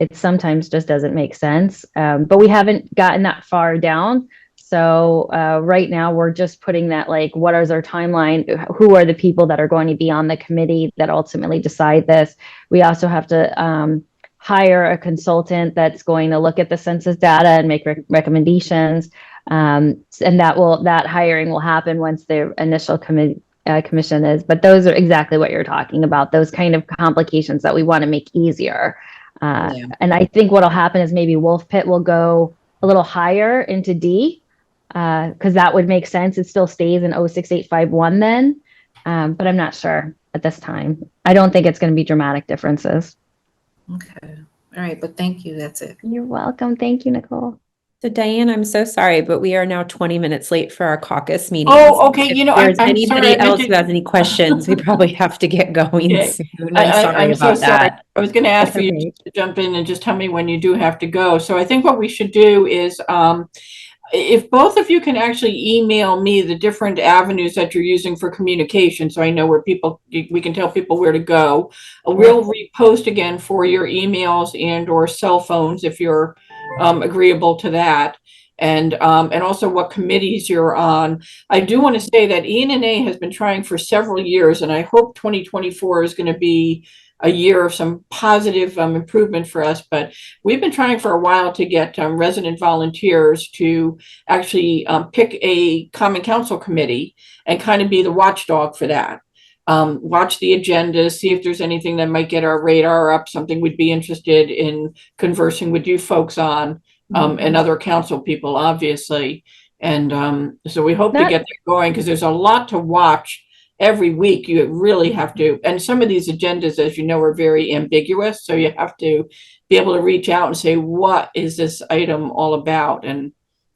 it sometimes just doesn't make sense. But we haven't gotten that far down. So right now we're just putting that, like, what is our timeline? Who are the people that are going to be on the committee that ultimately decide this? We also have to hire a consultant that's going to look at the census data and make recommendations. And that hiring will happen once the initial commission is. But those are exactly what you're talking about, those kind of complications that we want to make easier. And I think what'll happen is maybe Wolf Pit will go a little higher into D, because that would make sense. It still stays in 06851 then, but I'm not sure at this time. I don't think it's going to be dramatic differences. Okay. All right. But thank you. That's it. You're welcome. Thank you, Nicole. So Diane, I'm so sorry, but we are now 20 minutes late for our caucus meeting. Oh, okay. If You know, there's I'm anybody sorry, I meant else to- who has any questions, we probably have to get going Okay. soon. I'm sorry I'm so about sorry. that. I was going to ask That's for okay. you to jump in and just tell me when you do have to go. So I think what we should do is, if both of you can actually email me the different avenues that you're using for communication, so I know where we can tell people where to go. We'll repost again for your emails and or cell phones if you're agreeable to that. And also what committees you're on. I do want to say that ENNA has been trying for several years, and I hope 2024 is going to be a year of some positive improvement for us. But we've been trying for a while to get resident volunteers to actually pick a common council committee and kind of be the watchdog for that. Watch the agenda, see if there's anything that might get our radar up, something we'd be interested in conversing with you folks on. And other council people, obviously. And so we hope to get that going because there's a lot to watch every week. You really have to, and some of these agendas, as you know, are very ambiguous. So you have to be able to reach out and say, what is this item all about? And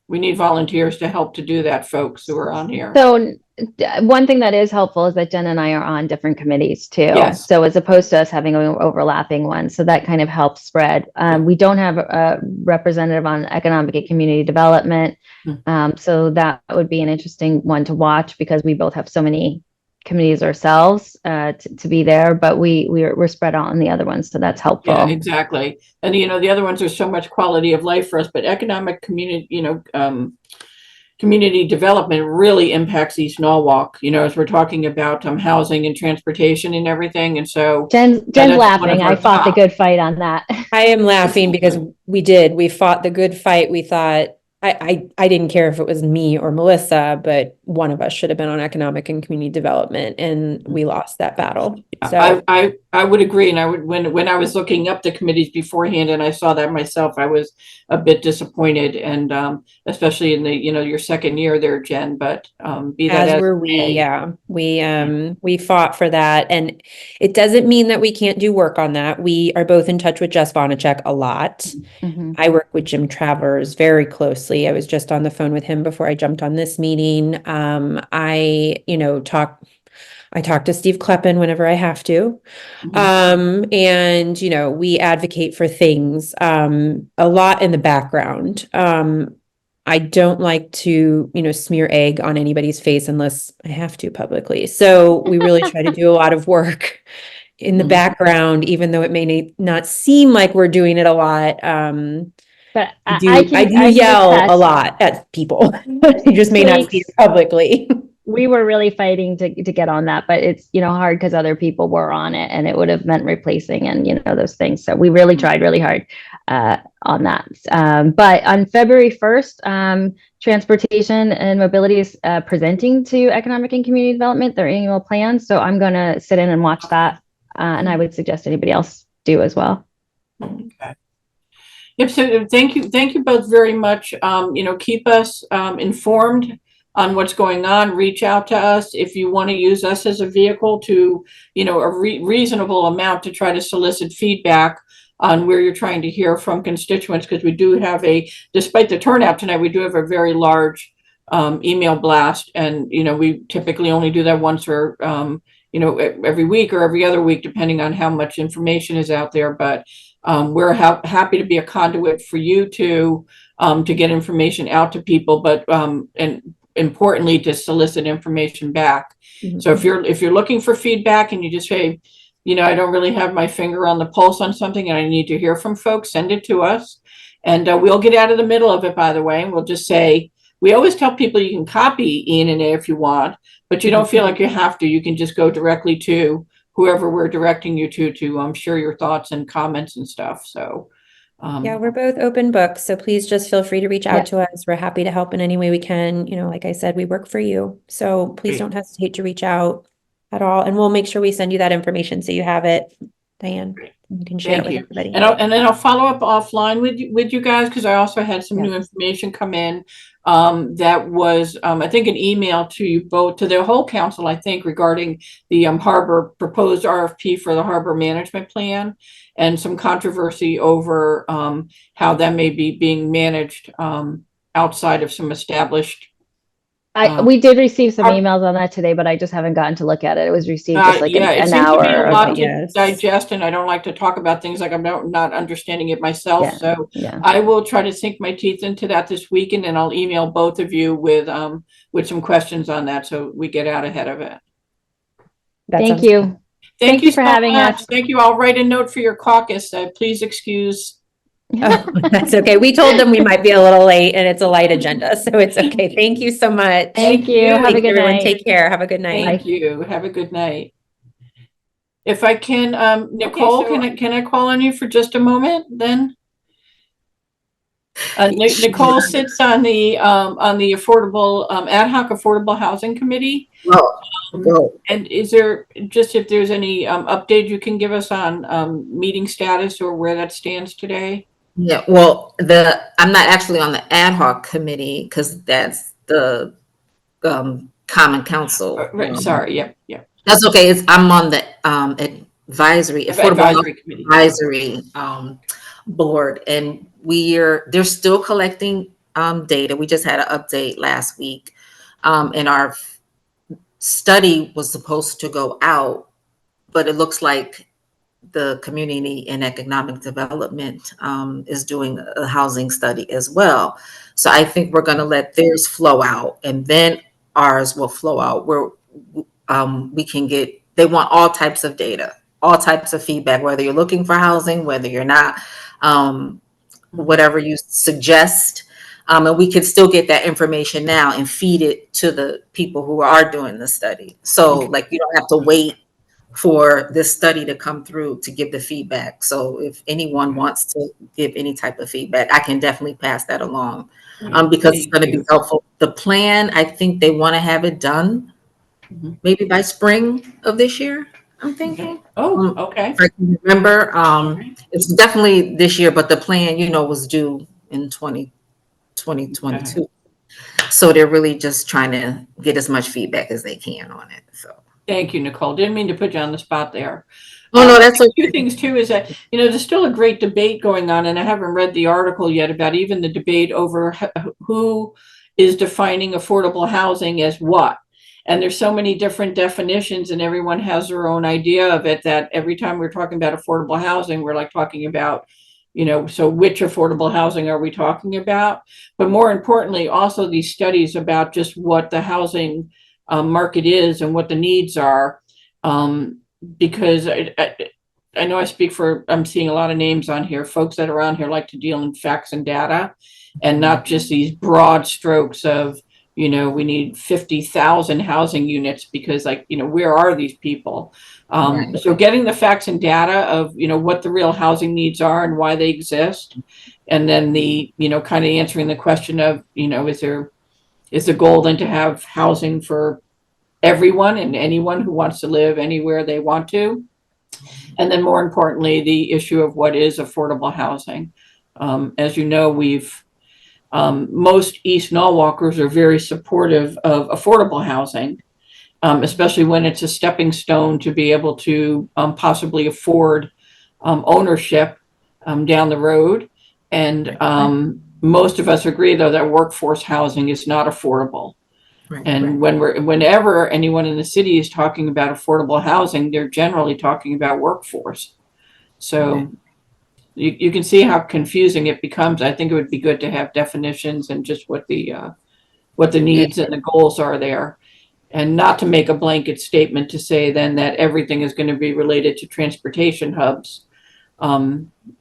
we need volunteers to help to do that, folks who are on here. So one thing that is helpful is that Jen and I are on different committees too. Yes. So as opposed to us having an overlapping one, so that kind of helps spread. We don't have a representative on economic and community development. So that would be an interesting one to watch because we both have so many committees ourselves to be there, but we're spread out on the other ones. So that's helpful. Yeah, exactly. And, you know, the other ones are so much quality of life for us, but economic community, community development really impacts East Norwalk, you know, as we're talking about housing and transportation and everything. And so Jen's that's laughing. I fought the good fight on that. I am laughing because we fought the good fight. We thought, I didn't care if it was me or Melissa, but one of us should have been on economic and community development, and we lost that battle. So I would agree. And I would, when I was looking up the committees beforehand and I saw that myself, I was a bit disappointed. And especially in the, your second year there, Jen, but be that as were we, yeah, we fought for that. And it doesn't mean that we can't do work on that. We are both in touch with Jess Vonacek a lot. I work with Jim Travers very closely. I was just on the phone with him before I jumped on this meeting. I talk to Steve Kleppen whenever I have to. And, we advocate for things a lot in the background. I don't like to, smear egg on anybody's face unless I have to publicly. So we really try to do a lot of work in the background, even though it may not seem like we're doing it a lot. But I do yell a lot at people. You just may not see it publicly. We were really fighting to get on that, but it's, hard because other people were on it and it would have meant replacing and, those things. So we really tried really hard on that. But on February 1st, Transportation and Mobility is presenting to Economic and Community Development their annual plan. So I'm going to sit in and watch that. And I would suggest anybody else do as well. Okay. Yep. So thank you both very much. Keep us informed on what's going on, reach out to us. If you want to use us as a vehicle to, a reasonable amount to try to solicit feedback on where you're trying to hear from constituents, because we do have despite the turnout tonight, we do have a very large email blast, and we typically only do that once or every week or every other week, depending on how much information is out there. But we're happy to be a conduit for you to get information out to people, but and importantly, to solicit information back. Mhm. So if you're looking for feedback and you just say, I don't really have my finger on the pulse on something and I need to hear from folks, send it to us, and we'll get out of the middle of it, by the way, and we'll just say, we always tell people you can copy ENNA if you want, but you don't feel like you have to. You can just go directly to whoever we're directing you to share your thoughts and comments and stuff. So Yeah, we're both open books, so please just feel free to reach out to us. We're happy to help in any way we can. Like I said, we work for you. So please Great. don't hesitate to reach out at all. And we'll make sure we send you that information so you have it, Diane. You can share it with everybody. And then I'll follow up offline with you guys, because I also had some new information come in that was, I think, an email to you both, to the whole council, I think, regarding the harbor proposed RFP for the harbor management plan, and some controversy over how that may be being managed outside of some established. We did receive some emails on that today, but I just haven't gotten to look at it. It was received just like it an seems hour to be a ago. lot to digest, and I don't like to talk about things like I'm not understanding it myself. Yeah, So yeah. I will try to sink my teeth into that this weekend, and I'll email both of you with some questions on that, so we get out ahead of it. Thank you. Thank you for so having much. us. Thank you. I'll write a note for your caucus. Please excuse. Oh, that's okay. We told them we might be a little late, and it's a light agenda, so it's okay. Thank you so much. Thank you. Have a Thanks, good everyone. night. Take care. Have a good night. Thank you. Have a good night. If I can, Nicole, can I call on you for just a moment then? Nicole sits on the affordable ad hoc affordable housing committee. And is there, just if there's any update you can give us on meeting status or where that stands today? Yeah, well, I'm not actually on the ad hoc committee because that's the common council. Sorry, yep. That's okay. I'm on the advisory committee advisory board, and they're still collecting data. We just had an update last week, and our study was supposed to go out, but it looks like the Community and Economic Development is doing a housing study as well. So I think we're going to let theirs flow out, and then ours will flow out where we can get, they want all types of data, all types of feedback, whether you're looking for housing, whether you're not, whatever you suggest. And we can still get that information now and feed it to the people who are doing the study. So like, you don't have to wait for this study to come through to give the feedback. So if anyone wants to give any type of feedback, I can definitely pass that along because it's going to be helpful. The plan, I think they want to have it done maybe by spring of this year, I'm thinking. Oh, okay. If I can remember, it's definitely this year, but the plan, was due in 2022. So they're really just trying to get as much feedback as they can on it. So thank you, Nicole. Didn't mean to put you on the spot there. Oh, no, that's okay. Two things too is that, there's still a great debate going on, and I haven't read the article yet about even the debate over who is defining affordable housing as what. And there's so many different definitions, and everyone has their own idea of it, that every time we're talking about affordable housing, we're like talking about, so which affordable housing are we talking about? But more importantly, also these studies about just what the housing market is and what the needs are. Because I know I speak for, I'm seeing a lot of names on here, folks that are on here like to deal in facts and data, and not just these broad strokes of, we need 50,000 housing units because, like, where are these people? So getting the facts and data of, what the real housing needs are and why they exist. And then the, kind of answering the question of, is the goal then to have housing for everyone and anyone who wants to live anywhere they want to? And then more importantly, the issue of what is affordable housing. As you know, we've most East Norwalkers are very supportive of affordable housing, especially when it's a stepping stone to be able to possibly afford ownership down the road. And most of us agree, though, that workforce housing is not affordable. Right, And right. whenever anyone in the city is talking about affordable housing, they're generally talking about workforce. So you can see how confusing it becomes. I think it would be good to have definitions and just what the needs and the goals are there, and not to make a blanket statement to say then that everything is going to be related to transportation hubs,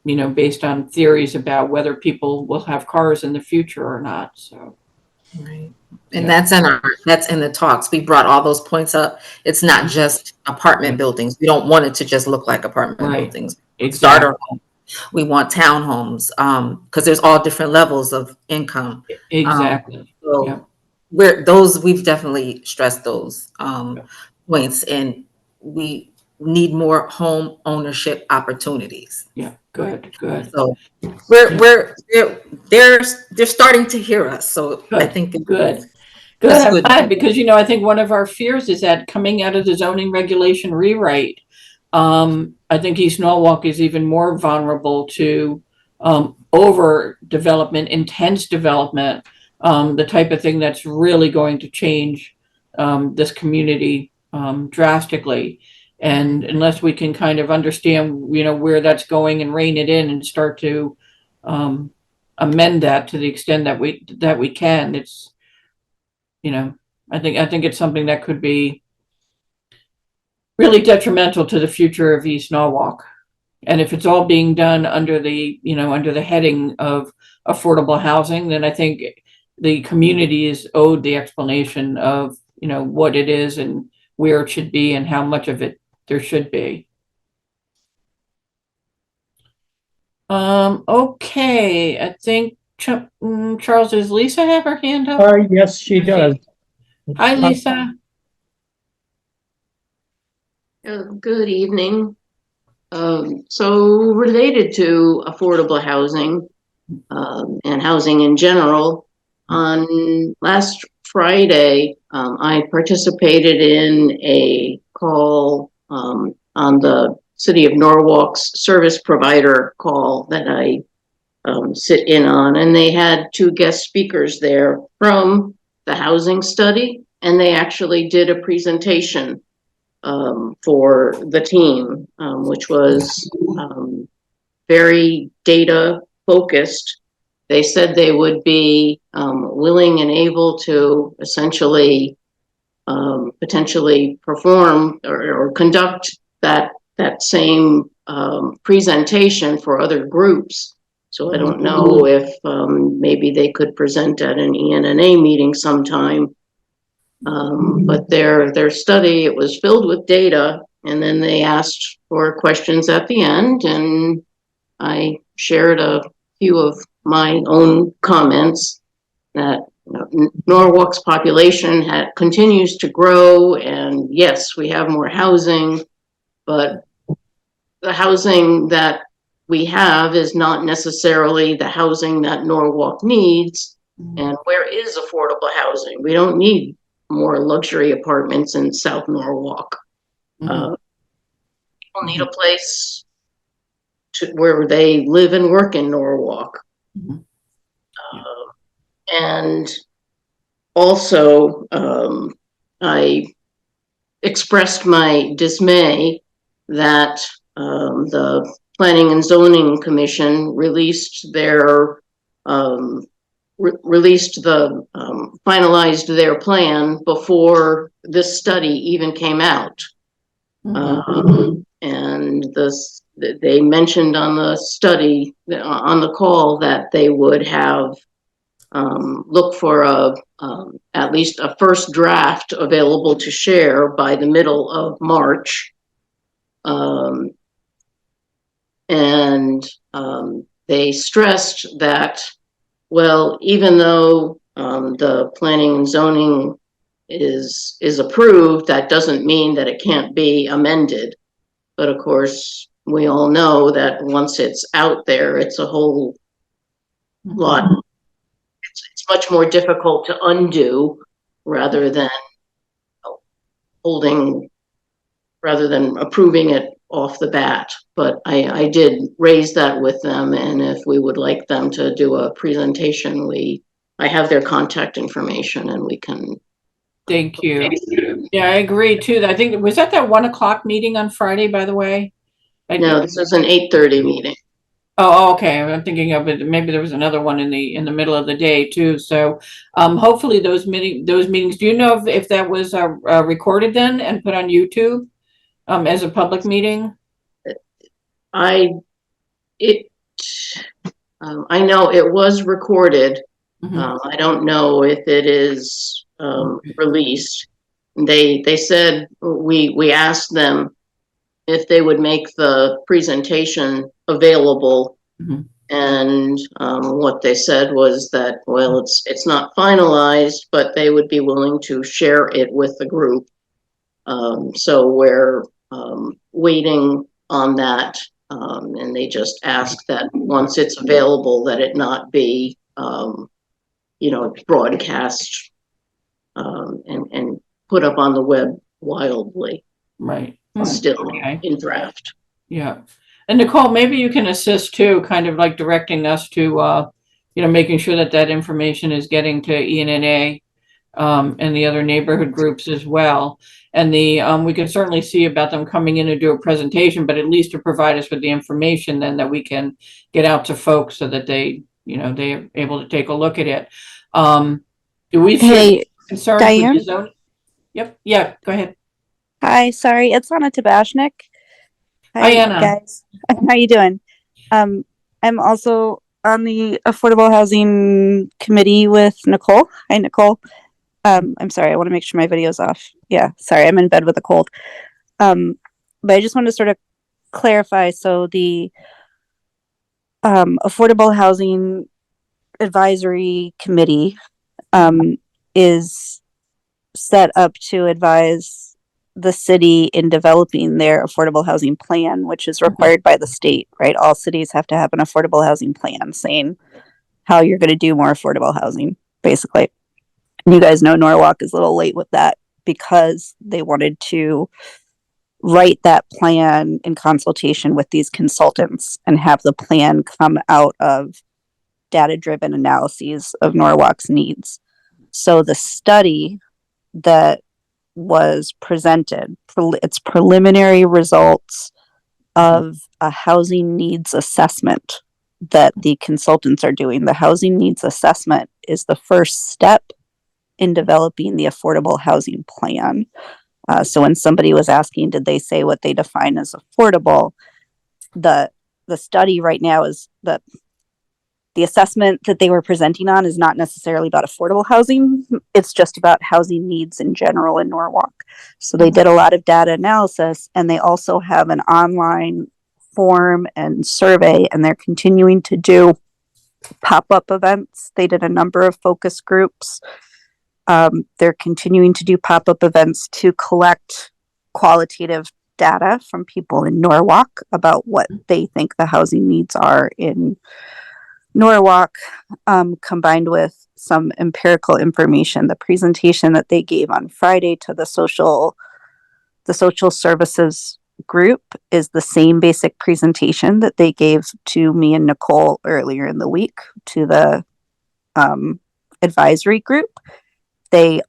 based on theories about whether people will have cars in the future or not. So. Right. And that's in the talks. We brought all those points up. It's not just apartment buildings. We don't want it to just look like apartment buildings. Exactly. We want townhomes, because there's all different levels of income. Exactly. So we've definitely stressed those points, and we need more home ownership opportunities. Yeah, good. So they're starting to hear us. So Good, I think good. that's I'm good. glad, because I think one of our fears is that coming out of the zoning regulation rewrite, I think East Norwalk is even more vulnerable to overdevelopment, intense development, the type of thing that's really going to change this community drastically. And unless we can kind of understand, where that's going and rein it in and start to amend that to the extent that we can, it's, I think it's something that could be really detrimental to the future of East Norwalk. And if it's all being done under the heading of affordable housing, then I think the community is owed the explanation of, what it is and where it should be and how much of it there should be. Okay, I think Charles, does Lisa have her hand up? Yes, she does. Hi, Lisa. Good evening. So related to affordable housing and housing in general, on last Friday, I participated in a call on the City of Norwalk's service provider call that I sit in on, and they had two guest speakers there from the housing study, and they actually did a presentation for the team, which was very data focused. They said they would be willing and able to essentially potentially perform or conduct that same presentation for other groups. So I don't know if maybe they could present at an ENNA meeting sometime. But their study, it was filled with data, and then they asked for questions at the end, and I shared a few of my own comments that Norwalk's population continues to grow, and yes, we have more housing, but the housing that we have is not necessarily the housing that Norwalk needs. And where is affordable housing? We don't need more luxury apartments in South Norwalk. People need a place where they live and work in Norwalk. And also, I expressed my dismay that the Planning and Zoning Commission released their finalized their plan before this study even came out. And they mentioned on the study, on the call, that they would have look for at least a first draft available to share by the middle of March. And they stressed that, well, even though the planning and zoning is approved, that doesn't mean that it can't be amended. But of course, we all know that once it's out there, it's a whole lot much more difficult to undo rather than approving it off the bat. But I did raise that with them, and if we would like them to do a presentation, I have their contact information and we can. Thank you. Yeah, I agree too. I think, was that 1 o'clock meeting on Friday, by the way? No, this is an 8:30 meeting. Oh, okay. I'm thinking of it. Maybe there was another one in the middle of the day too. So, hopefully those meetings. Do you know if that was recorded then and put on YouTube, as a public meeting? I know it was recorded. Mhm. I don't know if it is released. They said we asked them if they would make the presentation available. Mhm. And what they said was that, well, it's not finalized, but they would be willing to share it with the group. So we're waiting on that. And they just ask that once it's available, that it not be, broadcast and put up on the web wildly. Right. Still Okay. in draft. Yeah. And Nicole, maybe you can assist too, kind of like directing us to, making sure that information is getting to ENNA, and the other neighborhood groups as well. And we can certainly see about them coming in and do a presentation, but at least to provide us with the information then that we can get out to folks so that they're able to take a look at it. Do we Hey, concerns Diane? with the zone? Yep. Yeah, go ahead. Hi, sorry, it's Anna Tabashnik. Hi, Anna. Guys. How you doing? I'm also on the Affordable Housing Committee with Nicole. Hi, Nicole. I'm sorry, I want to make sure my video's off. Yeah, sorry, I'm in bed with a cold. But I just wanted to sort of clarify. So the Affordable Housing Advisory Committee is set up to advise the city in developing their affordable housing plan, which is required by the state, right? All cities have to have an affordable housing plan saying how you're going to do more affordable housing, basically. And you guys know Norwalk is a little late with that because they wanted to write that plan in consultation with these consultants and have the plan come out of data-driven analyses of Norwalk's needs. So the study that was presented, its preliminary results of a housing needs assessment that the consultants are doing. The housing needs assessment is the first step in developing the affordable housing plan. So when somebody was asking, did they say what they define as affordable? The study right now is that the assessment that they were presenting on is not necessarily about affordable housing. It's just about housing needs in general in Norwalk. So they did a lot of data analysis, and they also have an online form and survey, and they're continuing to do pop-up events. They did a number of focus groups. They're continuing to do pop-up events to collect qualitative data from people in Norwalk about what they think the housing needs are in Norwalk, combined with some empirical information. The presentation that they gave on Friday to the social services group is the same basic presentation that they gave to me and Nicole earlier in the week to the advisory group. They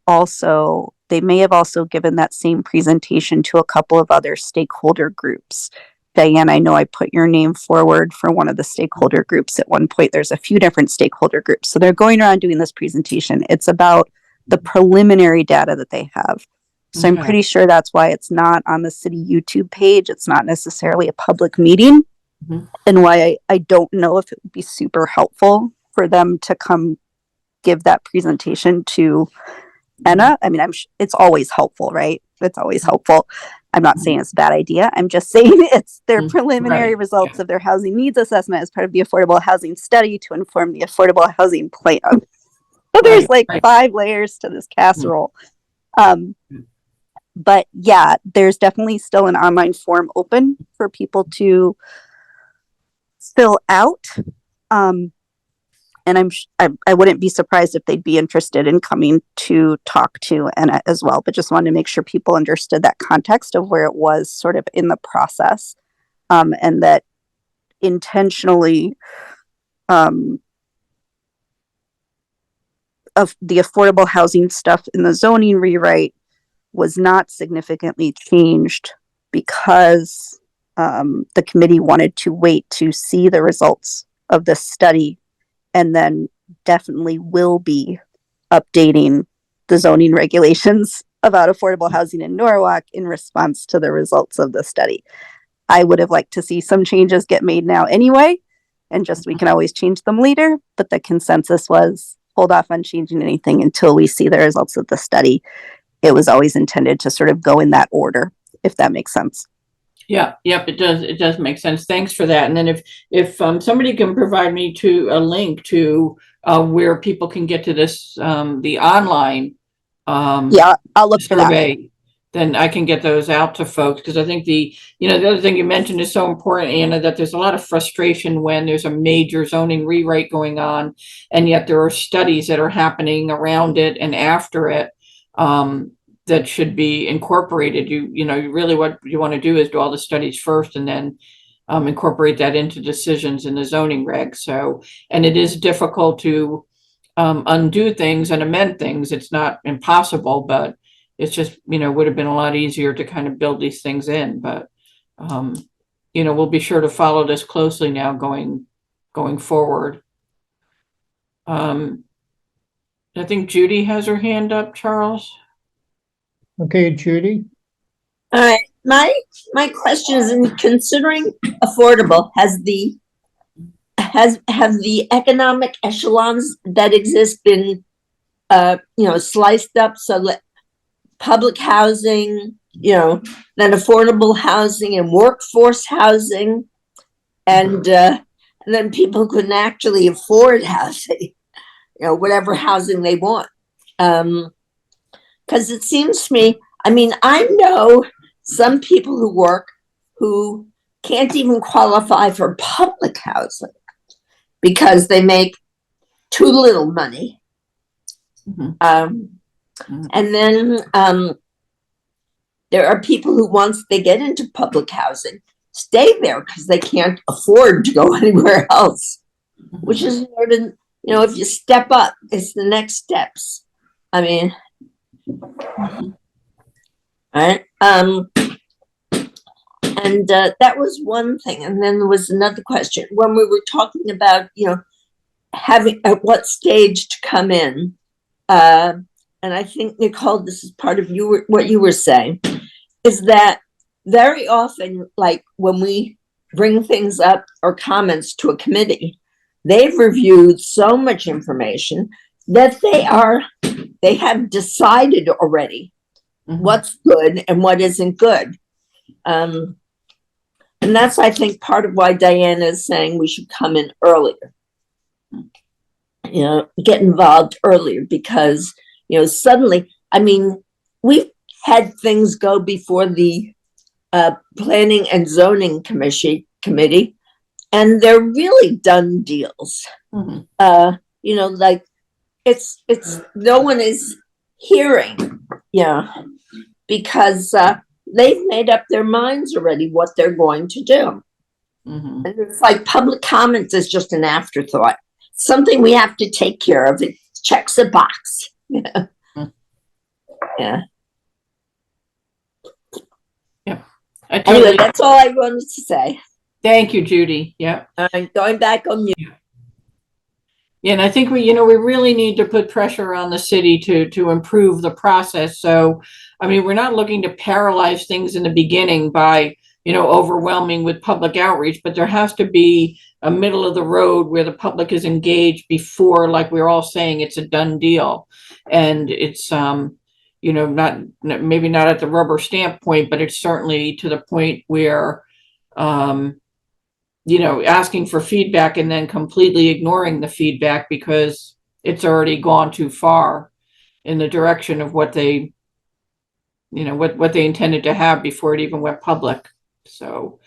may have also given that same presentation to a couple of other stakeholder groups. Diane, I know I put your name forward for one of the stakeholder groups at one point. There's a few different stakeholder groups. So they're going around doing this presentation. It's about the preliminary data that they have. So I'm pretty sure that's why it's not on the city YouTube page. It's not necessarily a public meeting. And why I don't know if it would be super helpful for them to come give that presentation to ENNA. I mean, it's always helpful, right? It's always helpful. I'm not saying it's a bad idea. I'm just saying it's their preliminary results of their housing needs assessment as part of the affordable housing study to inform the affordable housing plan. So there's 5 layers to this casserole. But yeah, there's definitely still an online form open for people to fill out. And and I wouldn't be surprised if they'd be interested in coming to talk to ENNA as well, but just wanted to make sure people understood that context of where it was sort of in the process, and that intentionally of the affordable housing stuff in the zoning rewrite was not significantly changed because the committee wanted to wait to see the results of the study, and then definitely will be updating the zoning regulations about affordable housing in Norwalk in response to the results of the study. I would have liked to see some changes get made now anyway, and just we can always change them later, but the consensus was hold off on changing anything until we see the results of the study. It was always intended to sort of go in that order, if that makes sense. Yeah, yep, it does. It does make sense. Thanks for that. And then if somebody can provide me to a link to where people can get to this, the online Yeah, I'll look for that. survey, then I can get those out to folks. Because I think the other thing you mentioned is so important, Anna, that there's a lot of frustration when there's a major zoning rewrite going on, and yet there are studies that are happening around it and after it. That should be incorporated. You really, what you want to do is do all the studies first and then incorporate that into decisions in the zoning regs. So, and it is difficult to undo things and amend things. It's not impossible, but it's just, would have been a lot easier to kind of build these things in. But, we'll be sure to follow this closely now going forward. I think Judy has her hand up, Charles. Okay, Judy? All right, my question is, in considering affordable, have the economic echelons that exist been sliced up so that public housing, then affordable housing and workforce housing, and then people couldn't actually afford housing, whatever housing they want. Because it seems to me, I know some people who work who can't even qualify for public housing because they make too little money. Mm-hmm. And then there are people who, once they get into public housing, stay there because they can't afford to go anywhere else, which is important. If you step up, it's the next steps. Right. And that was one thing. And then there was another question when we were talking about, having at what stage to come in. And I think, Nicole, this is part of what you were saying, is that very often, like when we bring things up or comments to a committee, they've reviewed so much information that they have decided already what's good and what isn't good. And that's, I think, part of why Diana is saying we should come in earlier, get involved earlier, because, suddenly, we've had things go before the Planning and Zoning Committee, and they're really done deals. Like it's no one is hearing, because they've made up their minds already what they're going to do. And it's like public comments is just an afterthought, something we have to take care of. It checks a box. Yeah. Anyway, that's all I wanted to say. Thank you, Judy. Yeah. I'm going back on mute. Yeah, and I think we really need to put pressure on the city to improve the process. So, we're not looking to paralyze things in the beginning by, overwhelming with public outreach, but there has to be a middle of the road where the public is engaged before, like we're all saying, it's a done deal. And it's, not maybe not at the rubber stamp point, but it's certainly to the point where, asking for feedback and then completely ignoring the feedback because it's already gone too far in the direction of what they, what they intended to have before it even went public. So,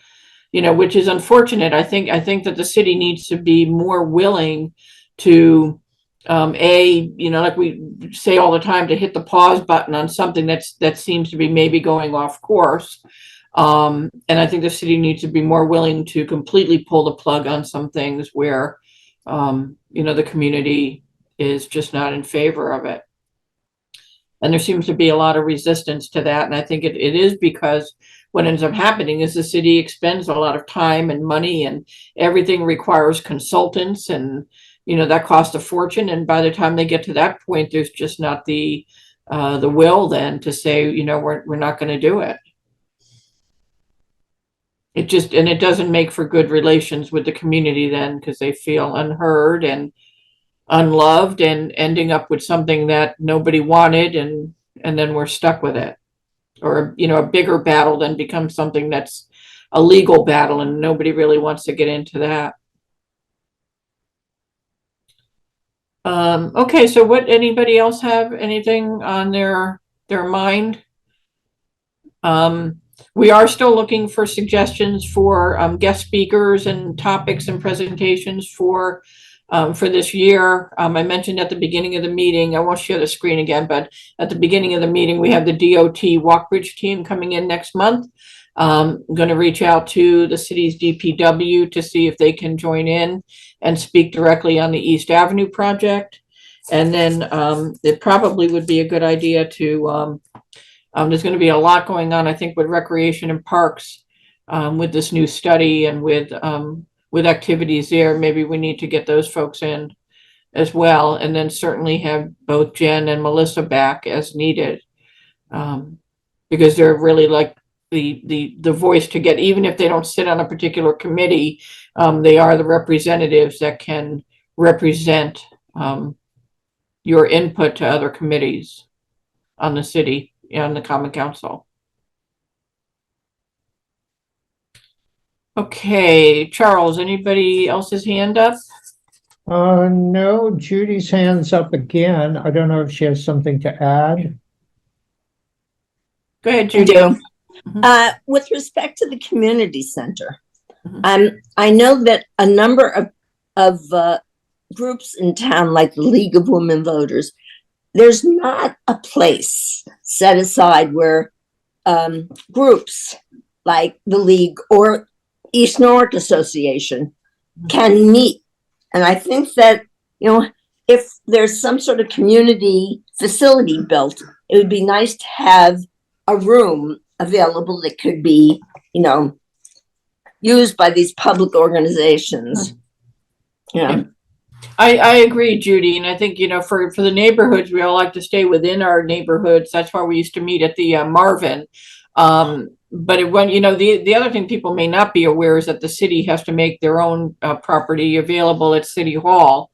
which is unfortunate. I think that the city needs to be more willing to, like we say all the time, to hit the pause button on something that seems to be maybe going off course. And I think the city needs to be more willing to completely pull the plug on some things where, the community is just not in favor of it. And there seems to be a lot of resistance to that. And I think it is because what ends up happening is the city expends a lot of time and money, and everything requires consultants, and, that costs a fortune. And by the time they get to that point, there's just not the will then to say, we're not going to do it. It doesn't make for good relations with the community then, because they feel unheard and unloved, and ending up with something that nobody wanted, and then we're stuck with it. Or, a bigger battle then becomes something that's a legal battle, and nobody really wants to get into that. Okay, so anybody else have anything on their mind? We are still looking for suggestions for guest speakers and topics and presentations for this year. I mentioned at the beginning of the meeting, I won't share the screen again, but at the beginning of the meeting, we have the DOT Walkbridge team coming in next month. I'm going to reach out to the city's DPW to see if they can join in and speak directly on the East Avenue project. And then it probably would be a good idea to, there's going to be a lot going on, I think, with recreation and parks, with this new study, and with activities there. Maybe we need to get those folks in as well, and then certainly have both Jenn and Melissa back as needed, because they're really like the voice to get, even if they don't sit on a particular committee, they are the representatives that can represent your input to other committees on the city, on the Common Council. Okay, Charles, anybody else's hand up? No, Judy's hand's up again. I don't know if she has something to add. Go ahead, I Judy. do. With respect to the community center, Mhm. I know that a number of groups in town, like the League of Women Voters, there's not a place set aside where groups like the League or East Norwalk Association can meet. And I think that, if there's some sort of community facility built, it would be nice to have a room available that could be, used by these public organizations. Yeah. I agree, Judy. And I think, for the neighborhoods, we all like to stay within our neighborhoods. That's why we used to meet at the Marvin. But the other thing people may not be aware is that the city has to make their own property available at City Hall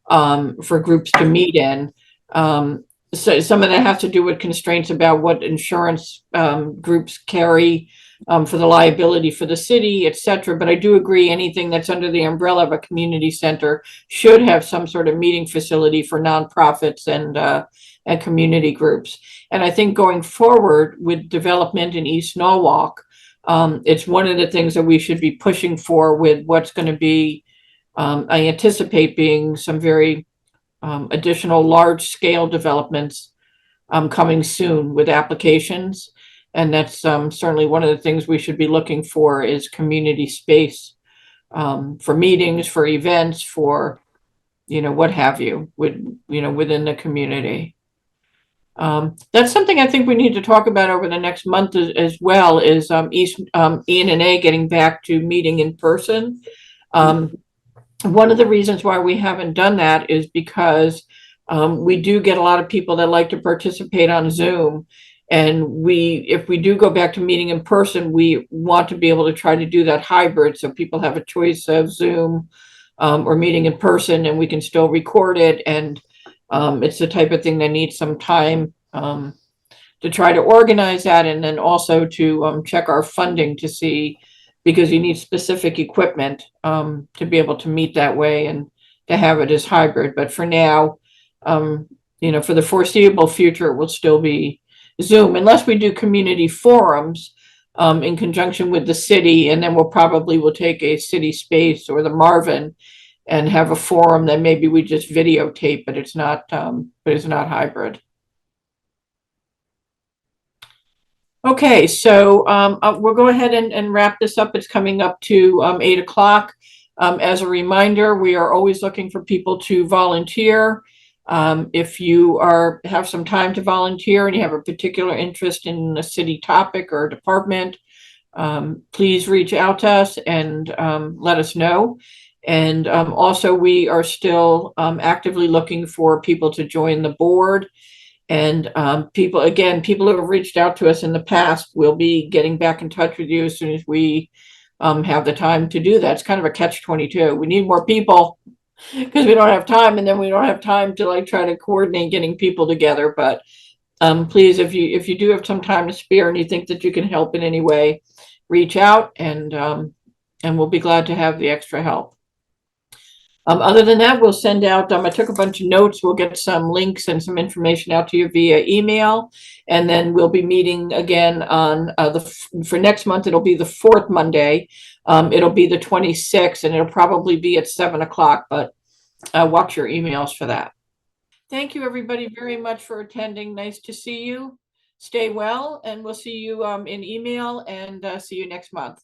for groups to meet in. So some of that has to do with constraints about what insurance groups carry for the liability for the city, et cetera. But I do agree, anything that's under the umbrella of a community center should have some sort of meeting facility for nonprofits and community groups. And I think going forward with development in East Norwalk, it's one of the things that we should be pushing for, with what's going to be, I anticipate being some very additional large scale developments coming soon with applications. And that's certainly one of the things we should be looking for, is community space for meetings, for events, for, what have you, within the community. That's something I think we need to talk about over the next month as well, is ENNA getting back to meeting in person. One of the reasons why we haven't done that is because we do get a lot of people that like to participate on Zoom. And if we do go back to meeting in person, we want to be able to try to do that hybrid, so people have a choice of Zoom or meeting in person, and we can still record it. And it's the type of thing that needs some time to try to organize that, and then also to check our funding to see, because you need specific equipment to be able to meet that way and to have it as hybrid. But for now, for the foreseeable future, it will still be Zoom, unless we do community forums in conjunction with the city, and then we'll take a city space or the Marvin and have a forum, then maybe we just videotape, but it's not hybrid. Okay, so we'll go ahead and wrap this up. It's coming up to 8 o'clock. As a reminder, we are always looking for people to volunteer. If you have some time to volunteer and you have a particular interest in a city topic or department, please reach out to us and let us know. And also, we are still actively looking for people to join the board. And people who have reached out to us in the past, will be getting back in touch with you as soon as we have the time to do that. It's kind of a catch-22. We need more people because we don't have time, and then we don't have time to like try to coordinate getting people together. But please, if you do have some time to spare and you think that you can help in any way, reach out, and we'll be glad to have the extra help. Other than that, we'll send out, I took a bunch of notes. We'll get some links and some information out to you via email. And then we'll be meeting again on for next month. It'll be the 4th Monday. It'll be the 26th, and it'll probably be at 7 o'clock, but watch your emails for that. Thank you, everybody, very much for attending. Nice to see you. Stay well, and we'll see you in email, and see you next month.